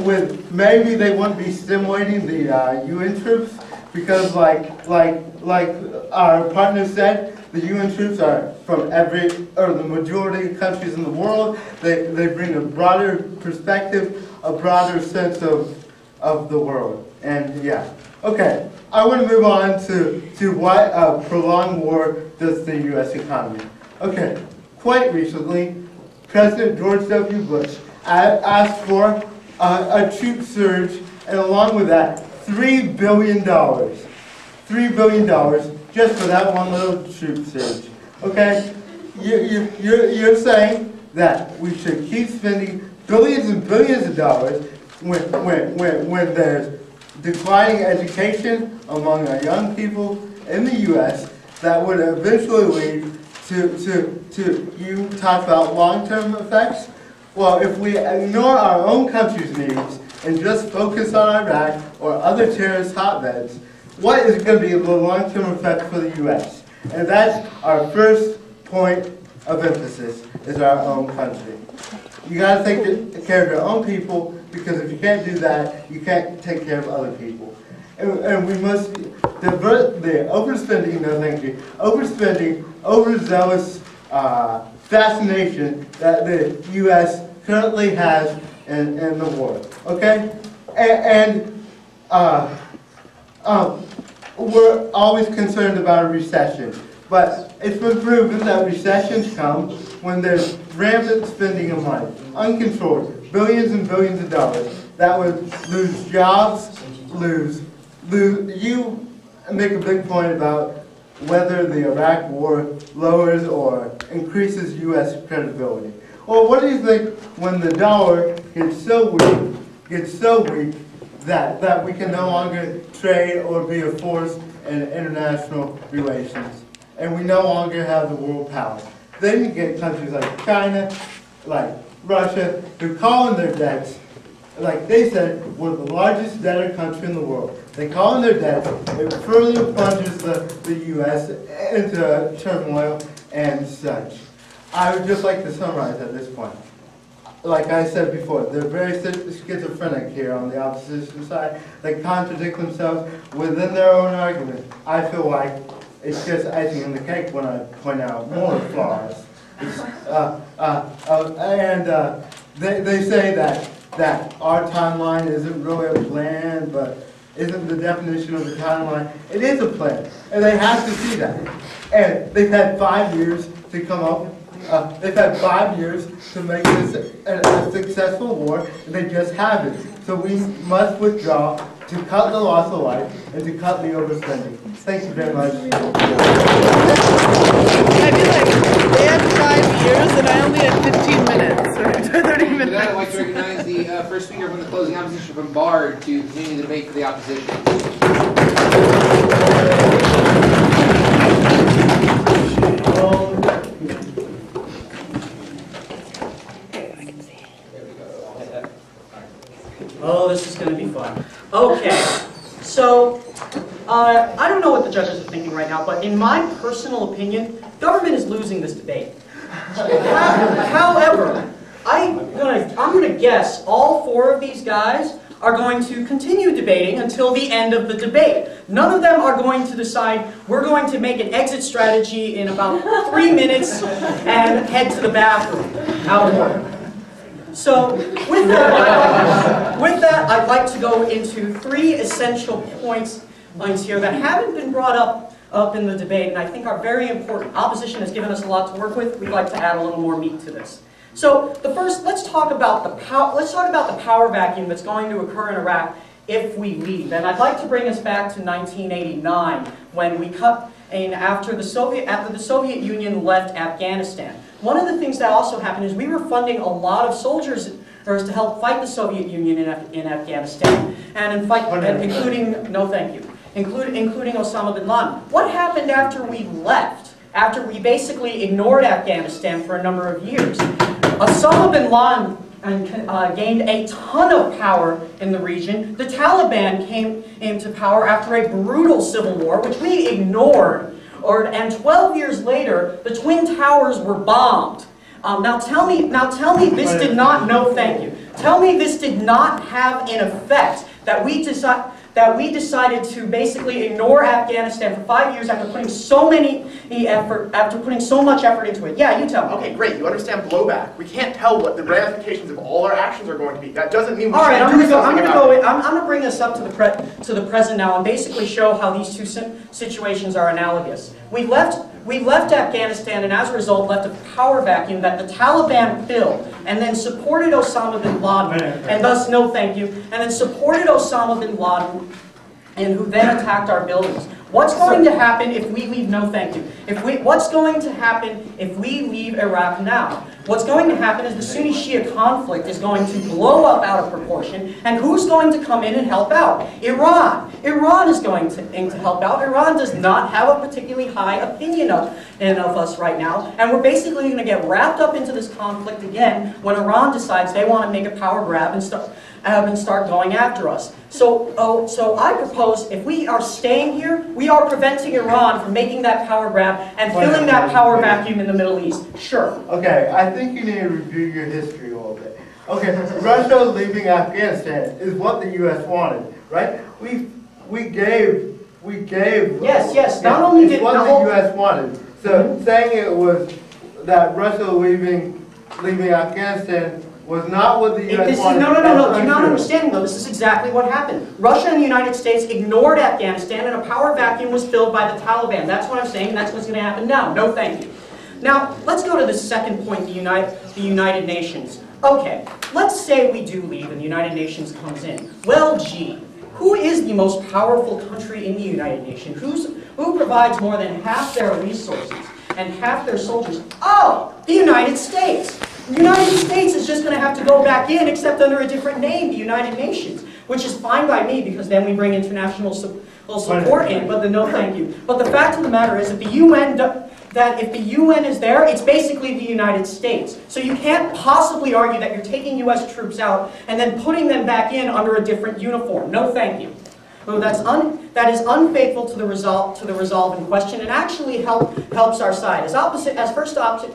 with maybe they wouldn't be stimulating the UN troops because, like our partner said, the UN troops are from the majority of countries in the world. They bring a broader perspective, a broader sense of the world. And yeah, okay. I want to move on to what a prolonged war does to the U.S. economy. Okay, quite recently, President George W. Bush asked for a troop surge, and along with that, $3 billion. $3 billion just for that one little troop surge. Okay, you're saying that we should keep spending billions and billions of dollars when there's declining education among our young people in the U.S. that would eventually lead to you talk about long-term effects. Well, if we ignore our own country's needs and just focus on Iraq or other terrorist hotbeds, what is going to be the long-term effect for the U.S.? And that's our first point of emphasis, is our own country. You got to take care of your own people, because if you can't do that, you can't take care of other people. And we must divert the overspending, no thank you, overzealous fascination that the U.S. currently has in the war. Okay? We're always concerned about a recession. But it's been proven that recessions come when there's rampant spending of money, uncontrolled, billions and billions of dollars. That would lose jobs, you make a big point about whether the Iraq war lowers or increases U.S. credibility. Well, what do you think when the dollar gets so weak that we can no longer trade or be a force in international relations, and we no longer have the world power? Then you get countries like China, like Russia, who call in their debts. Like they said, we're the largest debtor country in the world. They call in their debts. It further plunges the U.S. into turmoil and such. I would just like to summarize at this point. Like I said before, they're very schizophrenic here on the opposition side. They contradict themselves within their own argument. I feel like it's just icing on the cake when I point out more flaws. They say that our timeline isn't really a plan, but isn't the definition of a timeline. It is a plan, and they have to see that. And they've had 5 years to come up. They've had 5 years to make this a successful war, and they just haven't. So we must withdraw to cut the loss of life and to cut the overspending. Thank you very much. I feel like they had 5 years and I only had 15 minutes, or 30 minutes. With that, I'd like to recognize the first speaker from the closing opposition from Bard to continue the debate for the opposition. Oh, this is going to be fun. Okay, so I don't know what the judges are thinking right now, but in my personal opinion, government is losing this debate. However, I'm going to guess all 4 of these guys are going to continue debating until the end of the debate. None of them are going to decide, we're going to make an exit strategy in about 3 minutes and head to the bathroom. Out of order. So, with that, I'd like to go into 3 essential points here that haven't been brought up in the debate, and I think are very important. Opposition has given us a lot to work with. We'd like to add a little more meat to this. So, the first, let's talk about the power vacuum that's going to occur in Iraq if we leave. And I'd like to bring us back to 1989, when we cut in after the Soviet Union left Afghanistan. One of the things that also happened is we were funding a lot of soldiers or to help fight the Soviet Union in Afghanistan, and including, no thank you, including Osama bin Laden. What happened after we left? After we basically ignored Afghanistan for a number of years? Osama bin Laden gained a ton of power in the region. The Taliban came into power after a brutal civil war, which we ignored. And 12 years later, the Twin Towers were bombed. Now tell me this did not, no thank you. Tell me this did not have an effect that we decided to basically ignore Afghanistan for 5 years after putting so much effort into it. Yeah, you tell me. Okay, great. You understand blowback. We can't tell what the ramifications of all our actions are going to be. That doesn't mean we all right, shouldn't do something about it. I'm going to bring this up to the present now and basically show how these two situations are analogous. We left Afghanistan and as a result left a power vacuum that the Taliban filled and then supported Osama bin Laden and thus no thank you, and then supported Osama bin Laden and who then attacked our buildings. What's going to happen if we leave, no thank you, what's going to happen if we leave Iraq now? What's going to happen is the Sunni-Shia conflict is going to blow up out of proportion, and who's going to come in and help out? Iran. Iran is going to help out. Iran does not have a particularly high opinion of us right now, and we're basically going to get wrapped up into this conflict again when Iran decides they want to make a power grab and start going after us. So I propose if we are staying here, we are preventing Iran from making that power grab and filling that power vacuum in the Middle East. Sure. Okay, I think you need to review your history a little bit. Okay, Russia leaving Afghanistan is what the U.S. wanted, right? We gave. Yes. Not only did what the U.S. wanted. So saying it was that Russia leaving Afghanistan was not what the U.S. wanted. No. You're not understanding, though. This is exactly what happened. Russia and the United States ignored Afghanistan, and a power vacuum was filled by the Taliban. That's what I'm saying. That's what's going to happen now. No, thank you. Now, let's go to the second point, the United Nations. Okay, let's say we do leave and the United Nations comes in. Well, gee, who is the most powerful country in the United Nations? Who provides more than half their resources and half their soldiers? Oh, the United States. The United States is just going to have to go back in, except under a different name, the United Nations, which is fine by me because then we bring international support in, but no thank you. But the fact of the matter is that if the UN is there, it's basically the United States. So you can't possibly argue that you're taking US troops out and then putting them back in under a different uniform. No thank you. So that is unfaithful to the resolve in question and actually helps our side. As First Op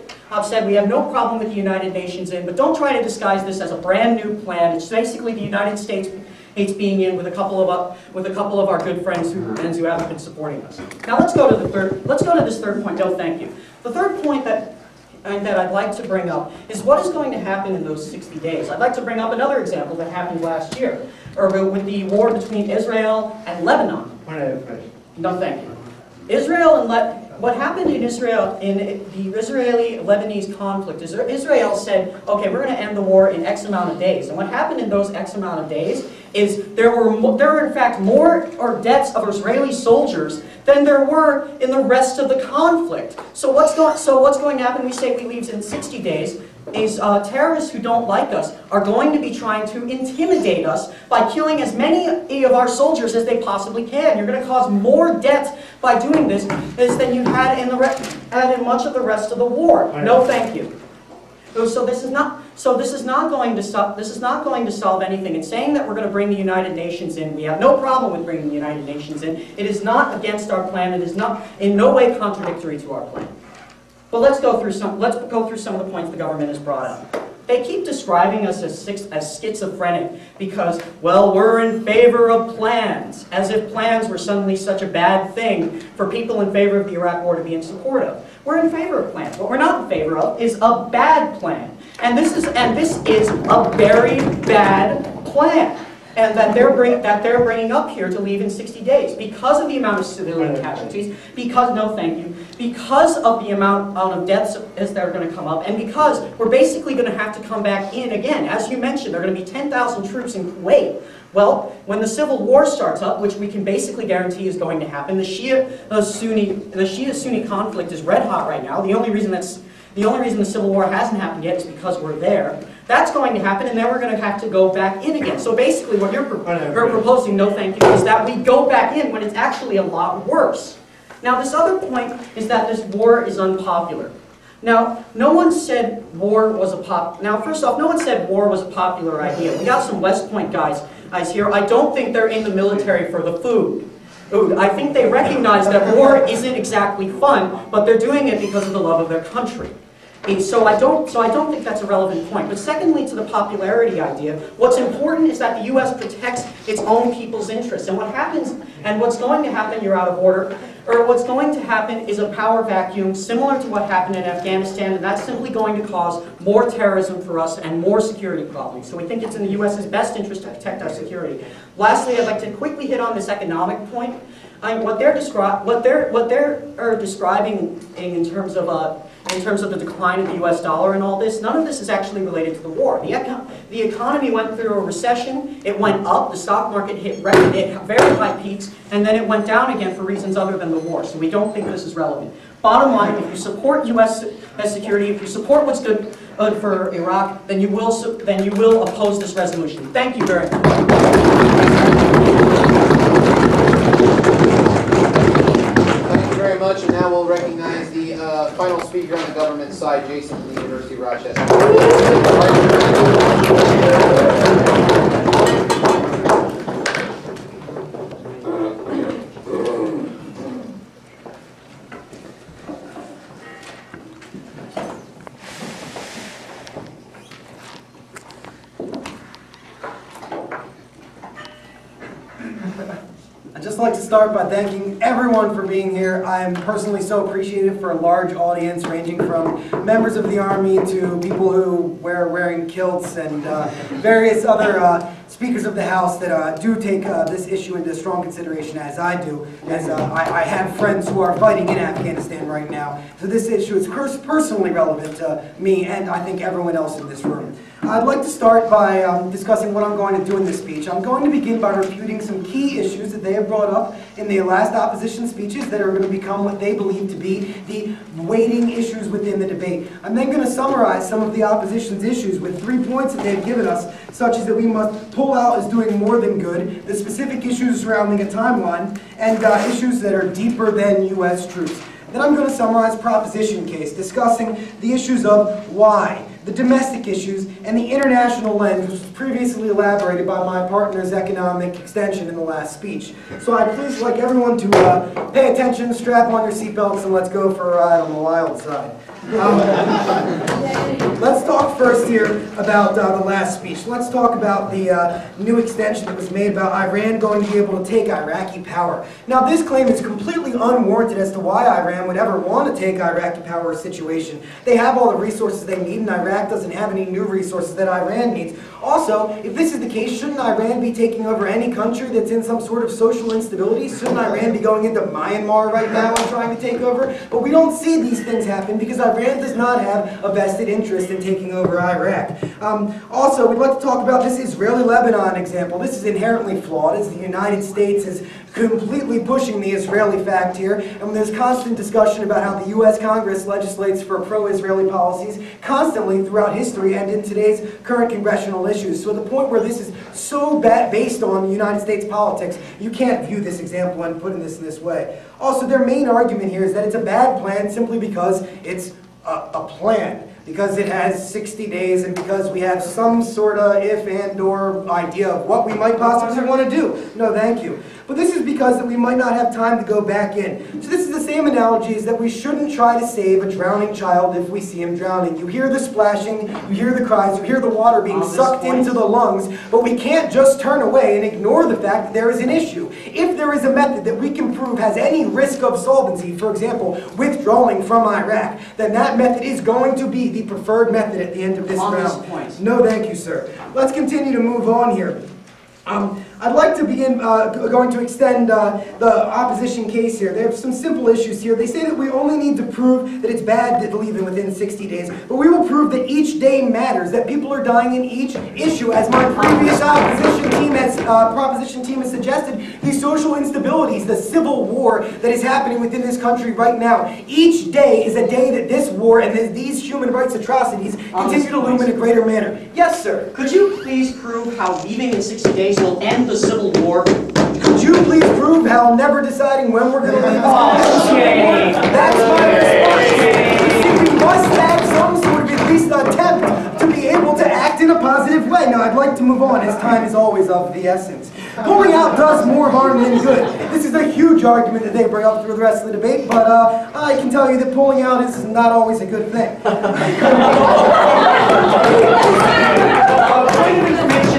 said, we have no problem with the United Nations in, but don't try to disguise this as a brand new plan. It's basically the United States being in with a couple of our good friends who haven't been supporting us. Now let's go to this third point. No, thank you. The third point that I'd like to bring up is what is going to happen in those 60 days. I'd like to bring up another example that happened last year, or with the war between Israel and Lebanon. No, thank you. What happened in Israel, in the Israeli-Lebanese conflict, is Israel said, okay, we're going to end the war in X amount of days. And what happened in those X amount of days is there were in fact more deaths of Israeli soldiers than there were in the rest of the conflict. So what's going to happen? We say we leave in 60 days. Is terrorists who don't like us are going to be trying to intimidate us by killing as many of our soldiers as they possibly can. You're going to cause more deaths by doing this than you had in much of the rest of the war. No, thank you. So this is not going to solve anything. And saying that we're going to bring the United Nations in, we have no problem with bringing the United Nations in. It is not against our plan. It is not in no way contradictory to our plan. But let's go through some of the points the government has brought up. They keep describing us as schizophrenic because, well, we're in favor of plans, as if plans were suddenly such a bad thing for people in favor of the Iraq War to be in support of. We're in favor of plans. What we're not in favor of is a bad plan. And this is a very bad plan. And that they're bringing up here to leave in 60 days because of the amount of civilian casualties, because of the amount of deaths as they're going to come up, and because we're basically going to have to come back in again. As you mentioned, there are going to be 10,000 troops in Kuwait. Well, when the civil war starts up, which we can basically guarantee is going to happen, the Shia-Sunni conflict is red hot right now. The only reason the civil war hasn't happened yet is because we're there. That's going to happen, and then we're going to have to go back in again. So basically what you're proposing, no thank you, is that we go back in when it's actually a lot worse. Now this other point is that this war is unpopular. Now, no one said war was a first off, no one said war was a popular idea. We got some West Point guys here. I don't think they're in the military for the food. I think they recognize that war isn't exactly fun, but they're doing it because of the love of their country. So I don't think that's a relevant point. But secondly, to the popularity idea, what's important is that the U.S. protects its own people's interests. And what happens, and what's going to happen, you're out of order, or what's going to happen is a power vacuum similar to what happened in Afghanistan, and that's simply going to cause more terrorism for us and more security problems. So we think it's in the U.S.'s best interest to protect our security. Lastly, I'd like to quickly hit on this economic point. What they're describing in terms of the decline of the U.S. dollar and all this, none of this is actually related to the war. The economy went through a recession, it went up, the stock market hit very high peaks, and then it went down again for reasons other than the war. So we don't think this is relevant. Bottom line, if you support U.S. security, if you support what's good for Iraq, then you will oppose this resolution. Thank you very much. Very much, and now we'll recognize the final speaker on the government side, Jason from the University of Rochester. I'd just like to start by thanking everyone for being here. I am personally so appreciative for a large audience ranging from members of the Army to people who wearing kilts and various other speakers of the House that do take this issue into strong consideration, as I do, as I have friends who are fighting in Afghanistan right now. So this issue is personally relevant to me and I think everyone else in this room. I'd like to start by discussing what I'm going to do in this speech. I'm going to begin by refuting some key issues that they have brought up in the last opposition speeches that are going to become what they believe to be the weighting issues within the debate. I'm then going to summarize some of the opposition's issues with 3 points that they've given us, such as that we must pull out as doing more than good, the specific issues surrounding a timeline, and issues that are deeper than U.S. troops. Then I'm going to summarize proposition case, discussing the issues of why, the domestic issues, and the international lens, which was previously elaborated by my partner's economic extension in the last speech. So I'd please like everyone to pay attention, strap on your seatbelts, and let's go for a ride on the wild side. Let's talk first here about the last speech. Let's talk about the new extension that was made about Iran going to be able to take Iraqi power. Now this claim is completely unwarranted as to why Iran would ever want to take Iraqi power situation. They have all the resources they need, and Iraq doesn't have any new resources that Iran needs. Also, if this is the case, shouldn't Iran be taking over any country that's in some sort of social instability? Shouldn't Iran be going into Myanmar right now and trying to take over? But we don't see these things happen because Iran does not have a vested interest in taking over Iraq. Also, we'd like to talk about this Israeli-Lebanon example. This is inherently flawed, as the United States is completely pushing the Israeli fact here, and there's constant discussion about how the U.S. Congress legislates for pro-Israeli policies constantly throughout history and in today's current congressional issues. So at the point where this is so based on United States politics, you can't view this example and put this in this way. Also, their main argument here is that it's a bad plan simply because it's a plan, because it has 60 days and because we have some sort of if and or idea of what we might possibly want to do. No, thank you. But this is because that we might not have time to go back in. So this is the same analogy as that we shouldn't try to save a drowning child if we see him drowning. You hear the splashing, you hear the cries, you hear the water being sucked into the lungs, but we can't just turn away and ignore the fact that there is an issue. If there is a method that we can prove has any risk of solvency, for example, withdrawing from Iraq, then that method is going to be the preferred method at the end of this round. No, thank you, sir. Let's continue to move on here. I'd like to begin going to extend the opposition case here. There are some simple issues here. They say that we only need to prove that it's bad to leave it within 60 days, but we will prove that each day matters, that people are dying in each issue. As my previous proposition team has suggested, these social instabilities, the civil war that is happening within this country right now, each day is a day that this war and these human rights atrocities continue to loom in a greater manner. Yes, sir. Could you please prove how leaving in 60 days will end the Civil War? Could you please prove how never deciding when we're going to leave Okay. That's my response. We must have some sort of at least attempt to be able to act in a positive way. Now, I'd like to move on, as time is always of the essence. Pulling out does more harm than good. This is a huge argument that they bring up through the rest of the debate, but I can tell you that pulling out is not always a good thing.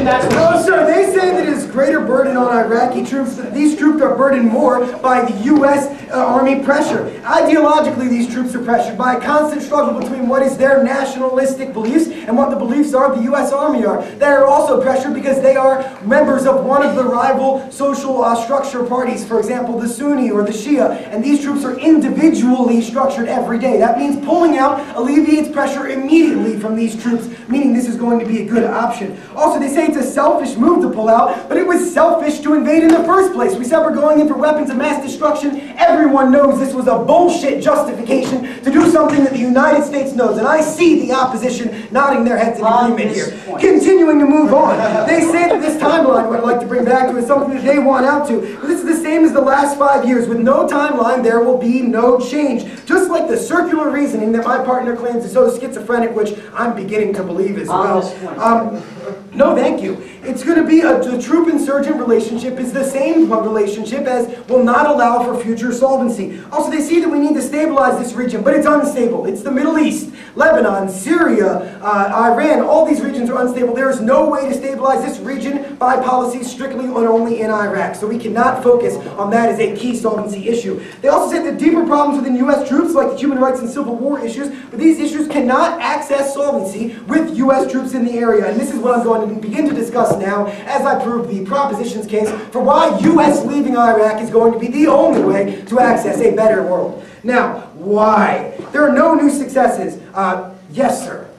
No, sir, they say that it is greater burden on Iraqi troops, that these troops are burdened more by the U.S. Army pressure. Ideologically, these troops are pressured by a constant struggle between what is their nationalistic beliefs and what the beliefs of the U.S. Army are. They are also pressured because they are members of one of the rival social structure parties, for example, the Sunni or the Shia, and these troops are individually structured every day. That means pulling out alleviates pressure immediately from these troops, meaning this is going to be a good option. Also, they say it's a selfish move to pull out, but it was selfish to invade in the first place. We said we're going in for weapons of mass destruction. Everyone knows this was a bullshit justification to do something that the United States knows, and I see the opposition nodding their heads in agreement here. Continuing to move on, they say that this timeline, what I'd like to bring back to, is something that they want out to. But this is the same as the last 5 years. With no timeline, there will be no change. Just like the circular reasoning that my partner claims is so schizophrenic, which I'm beginning to believe as well. No, thank you. It's going to be the troop-insurgent relationship is the same relationship as will not allow for future solvency. Also, they see that we need to stabilize this region, but it's unstable. It's the Middle East, Lebanon, Syria, Iran. All these regions are unstable. There is no way to stabilize this region by policies strictly and only in Iraq. So we cannot focus on that as a key solvency issue. They also say that deeper problems within U.S. troops, like the human rights and civil war issues, but these issues cannot access solvency with U.S. troops in the area. And this is what I'm going to begin to discuss now as I prove the proposition's case for why U.S. leaving Iraq is going to be the only way to access a better world. Now, why? There are no new successes. Yes, sir.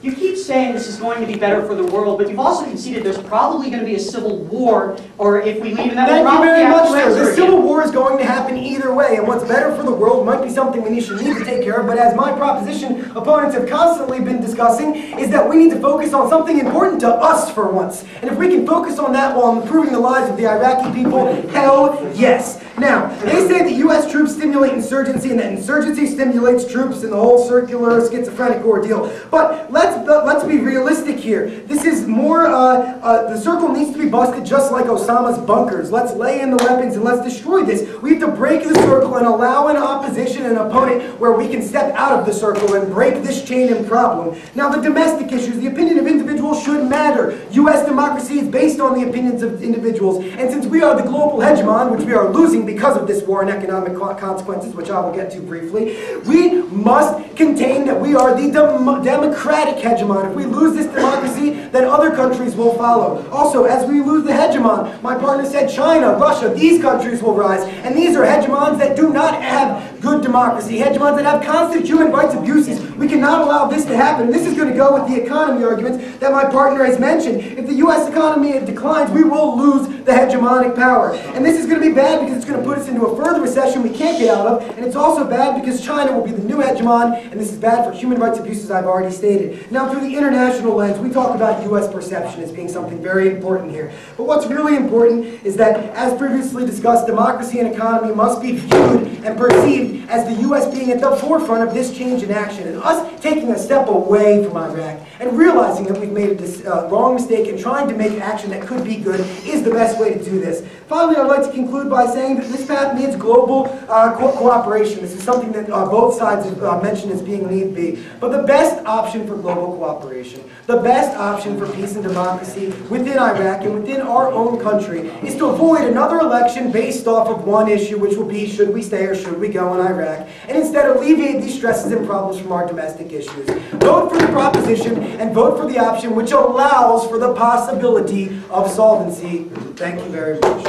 You keep saying this is going to be better for the world, but you've also conceded there's probably going to be a civil war, or if we leave, and that will probably very much, sir. The civil war is going to happen either way, and what's better for the world might be something we should need to take care of, but as my proposition opponents have constantly been discussing, is that we need to focus on something important to us for once. And if we can focus on that while improving the lives of the Iraqi people, hell yes. Now, they say that U.S. troops stimulate insurgency, and that insurgency stimulates troops, and the whole circular schizophrenic ordeal. But let's be realistic here. This is more, the circle needs to be busted just like Osama's bunkers. Let's lay in the weapons and let's destroy this. We have to break the circle and allow an opposition and an opponent where we can step out of the circle and break this chain and problem. Now, the domestic issues, the opinion of individuals should matter. U.S. democracy is based on the opinions of individuals. And since we are the global hegemon, which we are losing because of this war and economic consequences, which I will get to briefly, we must contain that we are the democratic hegemon. If we lose this democracy, then other countries will follow. Also, as we lose the hegemon, my partner said China, Russia, these countries will rise. And these are hegemons that do not have good democracy, hegemons that have constant human rights abuses. We cannot allow this to happen. This is going to go with the economy arguments that my partner has mentioned. If the U.S. economy declines, we will lose the hegemonic power. And this is going to be bad because it's going to put us into a further recession we can't get out of. And it's also bad because China will be the new hegemon, and this is bad for human rights abuses I've already stated. Now, through the international lens, we talk about U.S. perception as being something very important here. But what's really important is that, as previously discussed, democracy and economy must be viewed and perceived as the U.S. being at the forefront of this change in action, and us taking a step away from Iraq and realizing that we've made a wrong mistake and trying to make action that could be good is the best way to do this. Finally, I'd like to conclude by saying that this path needs global cooperation. This is something that both sides have mentioned as being need be. But the best option for global cooperation, the best option for peace and democracy within Iraq and within our own country is to avoid another election based off of one issue, which will be should we stay or should we go in Iraq, and instead alleviate these stresses and problems from our domestic issues. Vote for the proposition and vote for the option which allows for the possibility of solvency. Thank you very much.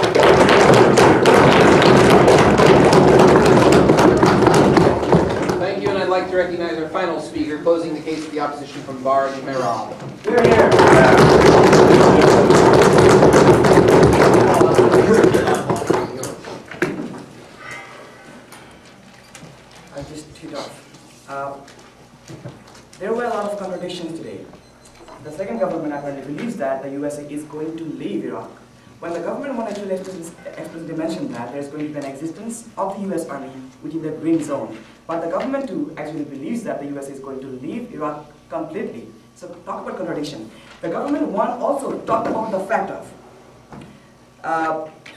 Thank you, and I'd like to recognize our final speaker, closing the case of the opposition from Bard, Merab. Here, here. I just teed off. There were a lot of contradictions today. The second government apparently believes that the USA is going to leave Iraq. When the government one actually explicitly mentioned that there is going to be an existence of the US Army within the green zone. But the government too actually believes that the US is going to leave Iraq completely. So talk about contradiction. The government one also talked about the fact of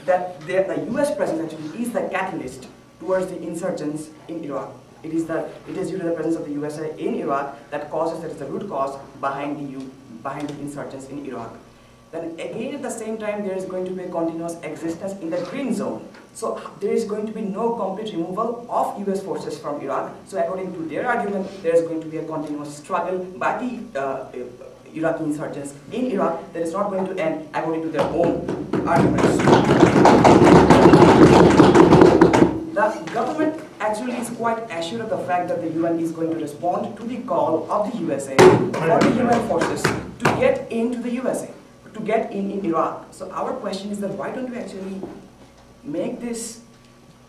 that the US presence actually is the catalyst towards the insurgents in Iraq. It is due to the presence of the USA in Iraq that is the root cause behind the insurgents in Iraq. Then again at the same time there is going to be a continuous existence in the green zone. So there is going to be no complete removal of US forces from Iraq. So according to their argument, there is going to be a continuous struggle by the Iraqi insurgents in Iraq that is not going to end according to their own arguments. The government actually is quite assured of the fact that the UN is going to respond to the call of the USA for the UN forces to get into the USA, to get in Iraq. So our question is that why don't we actually make this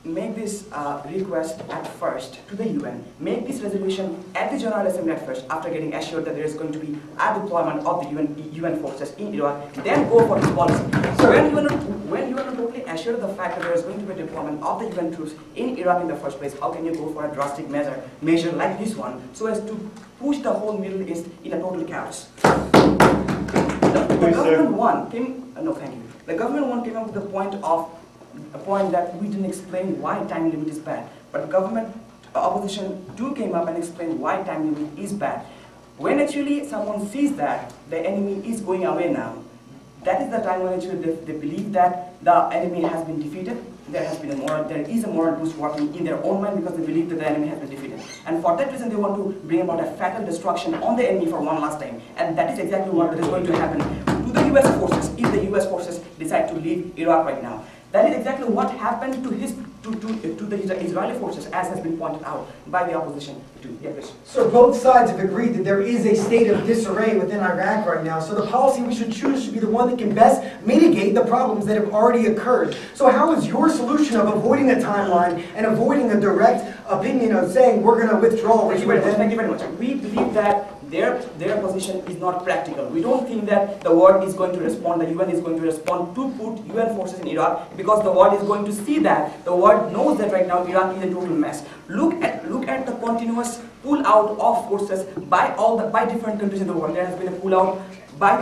request at first to the UN, make this resolution at the General Assembly at first, after getting assured that there is going to be a deployment of the UN forces in Iraq, then go for this policy. So when you are not totally assured of the fact that there is going to be a deployment of the UN troops in Iraq in the first place, how can you go for a drastic measure like this one, so as to push the whole Middle East in a total chaos? The government one came, no thank you. The government one came up with the point that we didn't explain why time limit is bad. But the government opposition too came up and explained why time limit is bad. When actually someone sees that the enemy is going away now, that is the time when actually they believe that the enemy has been defeated. There is a moral boost working in their own mind because they believe that the enemy has been defeated. And for that reason they want to bring about a fatal destruction on the enemy for one last time. And that is exactly what is going to happen to the US forces if the US forces decide to leave Iraq right now. That is exactly what happened to the Israeli forces, as has been pointed out by the opposition too. Yeah, please. So both sides have agreed that there is a state of disarray within Iraq right now. So the policy we should choose should be the one that can best mitigate the problems that have already occurred. So how is your solution of avoiding a timeline and avoiding a direct opinion of saying we're going to withdraw? Thank you very much. We believe that their position is not practical. We don't think that the world is going to respond, the UN is going to respond to put UN forces in Iraq, because the world is going to see that. The world knows that right now Iraq is a total mess. Look at the continuous pull out of forces by different countries in the world. There has been a pull out by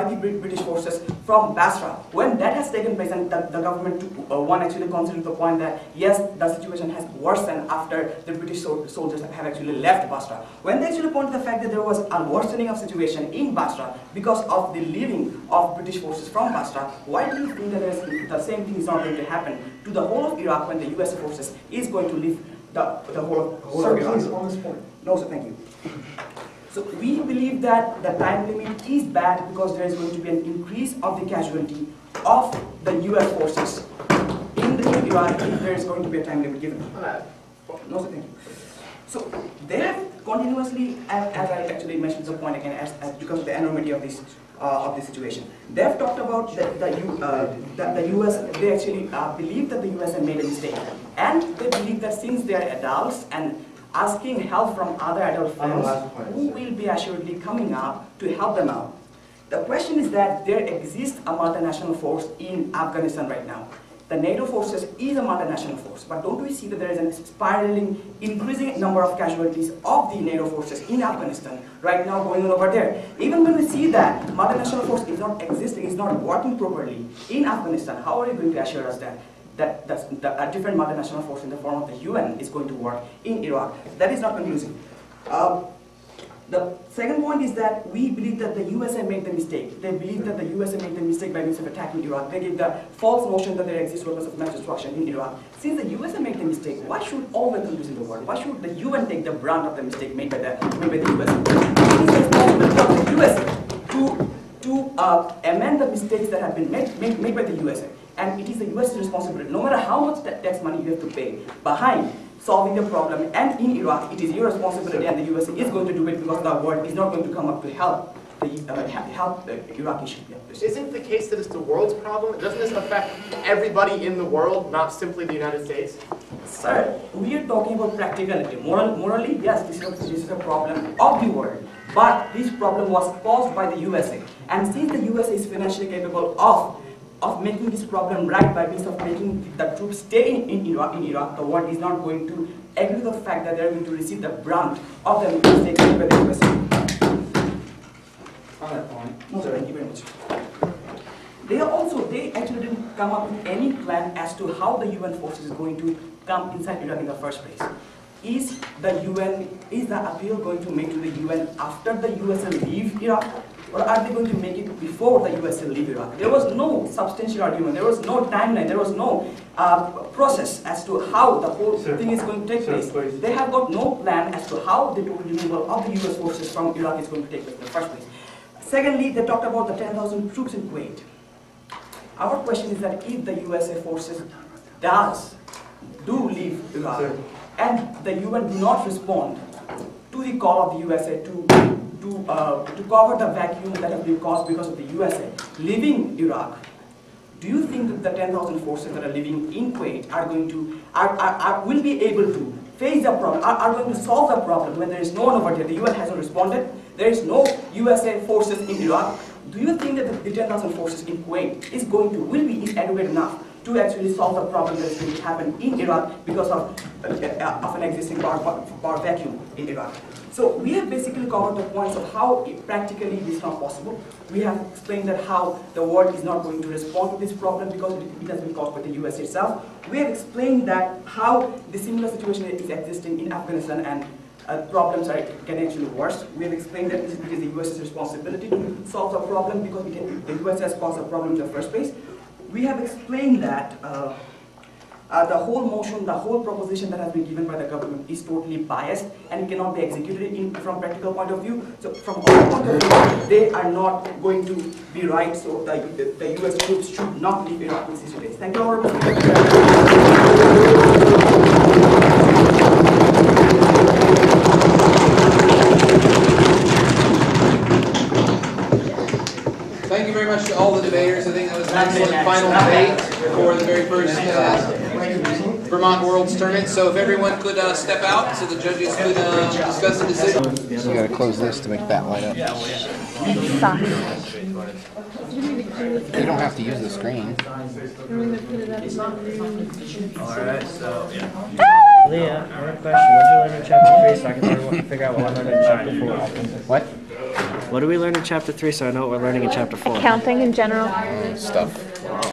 the British forces from Basra. When that has taken place, and the government one actually considered the point that yes, the situation has worsened after the British soldiers have actually left Basra. When they actually pointed to the fact that there was a worsening of situation in Basra because of the leaving of British forces from Basra, why do you think that the same thing is not going to happen to the whole of Iraq when the US forces is going to leave the whole of Iraq? Please, on this point. No, sir, thank you. So we believe that the time limit is bad because there is going to be an increase of the casualty of the US forces in Iraq if there is going to be a time limit given. No, sir, thank you. So they have continuously, as I actually mentioned the point again, as because of the enormity of this situation, they have talked about that the US, they actually believe that the US has made a mistake, and they believe that since they are adults and asking help from other adult friends who will be assuredly coming up to help them out. The question is that there exists a multinational force in Afghanistan right now. The NATO forces is a multinational force, but don't we see that there is a spiraling, increasing number of casualties of the NATO forces in Afghanistan right now going on over there? Even when we see that multinational force is not existing, is not working properly in Afghanistan, how are you going to assure us that a different multinational force in the form of the UN is going to work in Iraq? That is not conclusive. The second point is that we believe that the USA made the mistake. They believe that the USA made the mistake by means of attacking Iraq. They gave the false notion that there exists weapons of mass destruction in Iraq. Since the USA made the mistake, why should all the countries in the world, why should the UN take the brunt of the mistake made by the USA? It is the responsibility of the USA to amend the mistakes that have been made by the USA. And it is the US's responsibility, no matter how much tax money you have to pay behind solving the problem, and in Iraq, it is your responsibility, and the USA is going to do it because the world is not going to come up to help the Iraq issue. Yeah, isn't the case that it's the world's problem? Doesn't this affect everybody in the world, not simply the United States? Sir, we are talking about practicality. Morally, yes, this is a problem of the world. But this problem was caused by the USA. And since the USA is financially capable of making this problem right by means of making the troops stay in Iraq, the world is not going to agree with the fact that they are going to receive the brunt of the mistakes made by the USA. On that point. No, sir, thank you very much. They actually didn't come up with any plan as to how the UN forces is going to come inside Iraq in the first place. Is the appeal going to make to the UN after the USA leave Iraq? Or are they going to make it before the USA leave Iraq? There was no substantial argument, there was no timeline, there was no process as to how the whole thing is going to take place. Please. They have got no plan as to how the total removal of the US forces from Iraq is going to take place in the first place. Secondly, they talked about the 10,000 troops in Kuwait. Our question is that if the USA forces do leave Iraq, and the UN do not respond to the call of the USA to cover the vacuum that has been caused because of the USA leaving Iraq, do you think that the 10,000 forces that are living in Kuwait are going to will be able to face the problem, are going to solve the problem when there is no one over there? The UN hasn't responded. There is no USA forces in Iraq. Do you think that the 10,000 forces in Kuwait will be adequate enough to actually solve the problem that is going to happen in Iraq because of an existing power vacuum in Iraq? So we have basically covered the points of how practically it is not possible. We have explained that how the world is not going to respond to this problem because it has been caused by the US itself. We have explained that how the similar situation is existing in Afghanistan and problems are getting actually worse. We have explained that it is the US's responsibility to solve the problem because the US has caused the problem in the first place. We have explained that the whole motion, the whole proposition that has been given by the government is totally biased and cannot be executed from practical point of view. So from our point of view, they are not going to be right. So the US troops should not leave Iraq in 60 days. Thank you all very much. Thank you very much to all the debaters. I think that was an excellent final debate for the very first Vermont World's Tournament. So if everyone could step out so the judges could discuss the decision. You gotta close this to make that light up. You don't have to use the screen. Alright, so yeah. Leah, I have a question. What did you learn in chapter 3 so I can figure out what I learned in chapter 4? What? What did we learn in chapter 3 so I know what we're learning in chapter 4? Accounting in general. Stuff.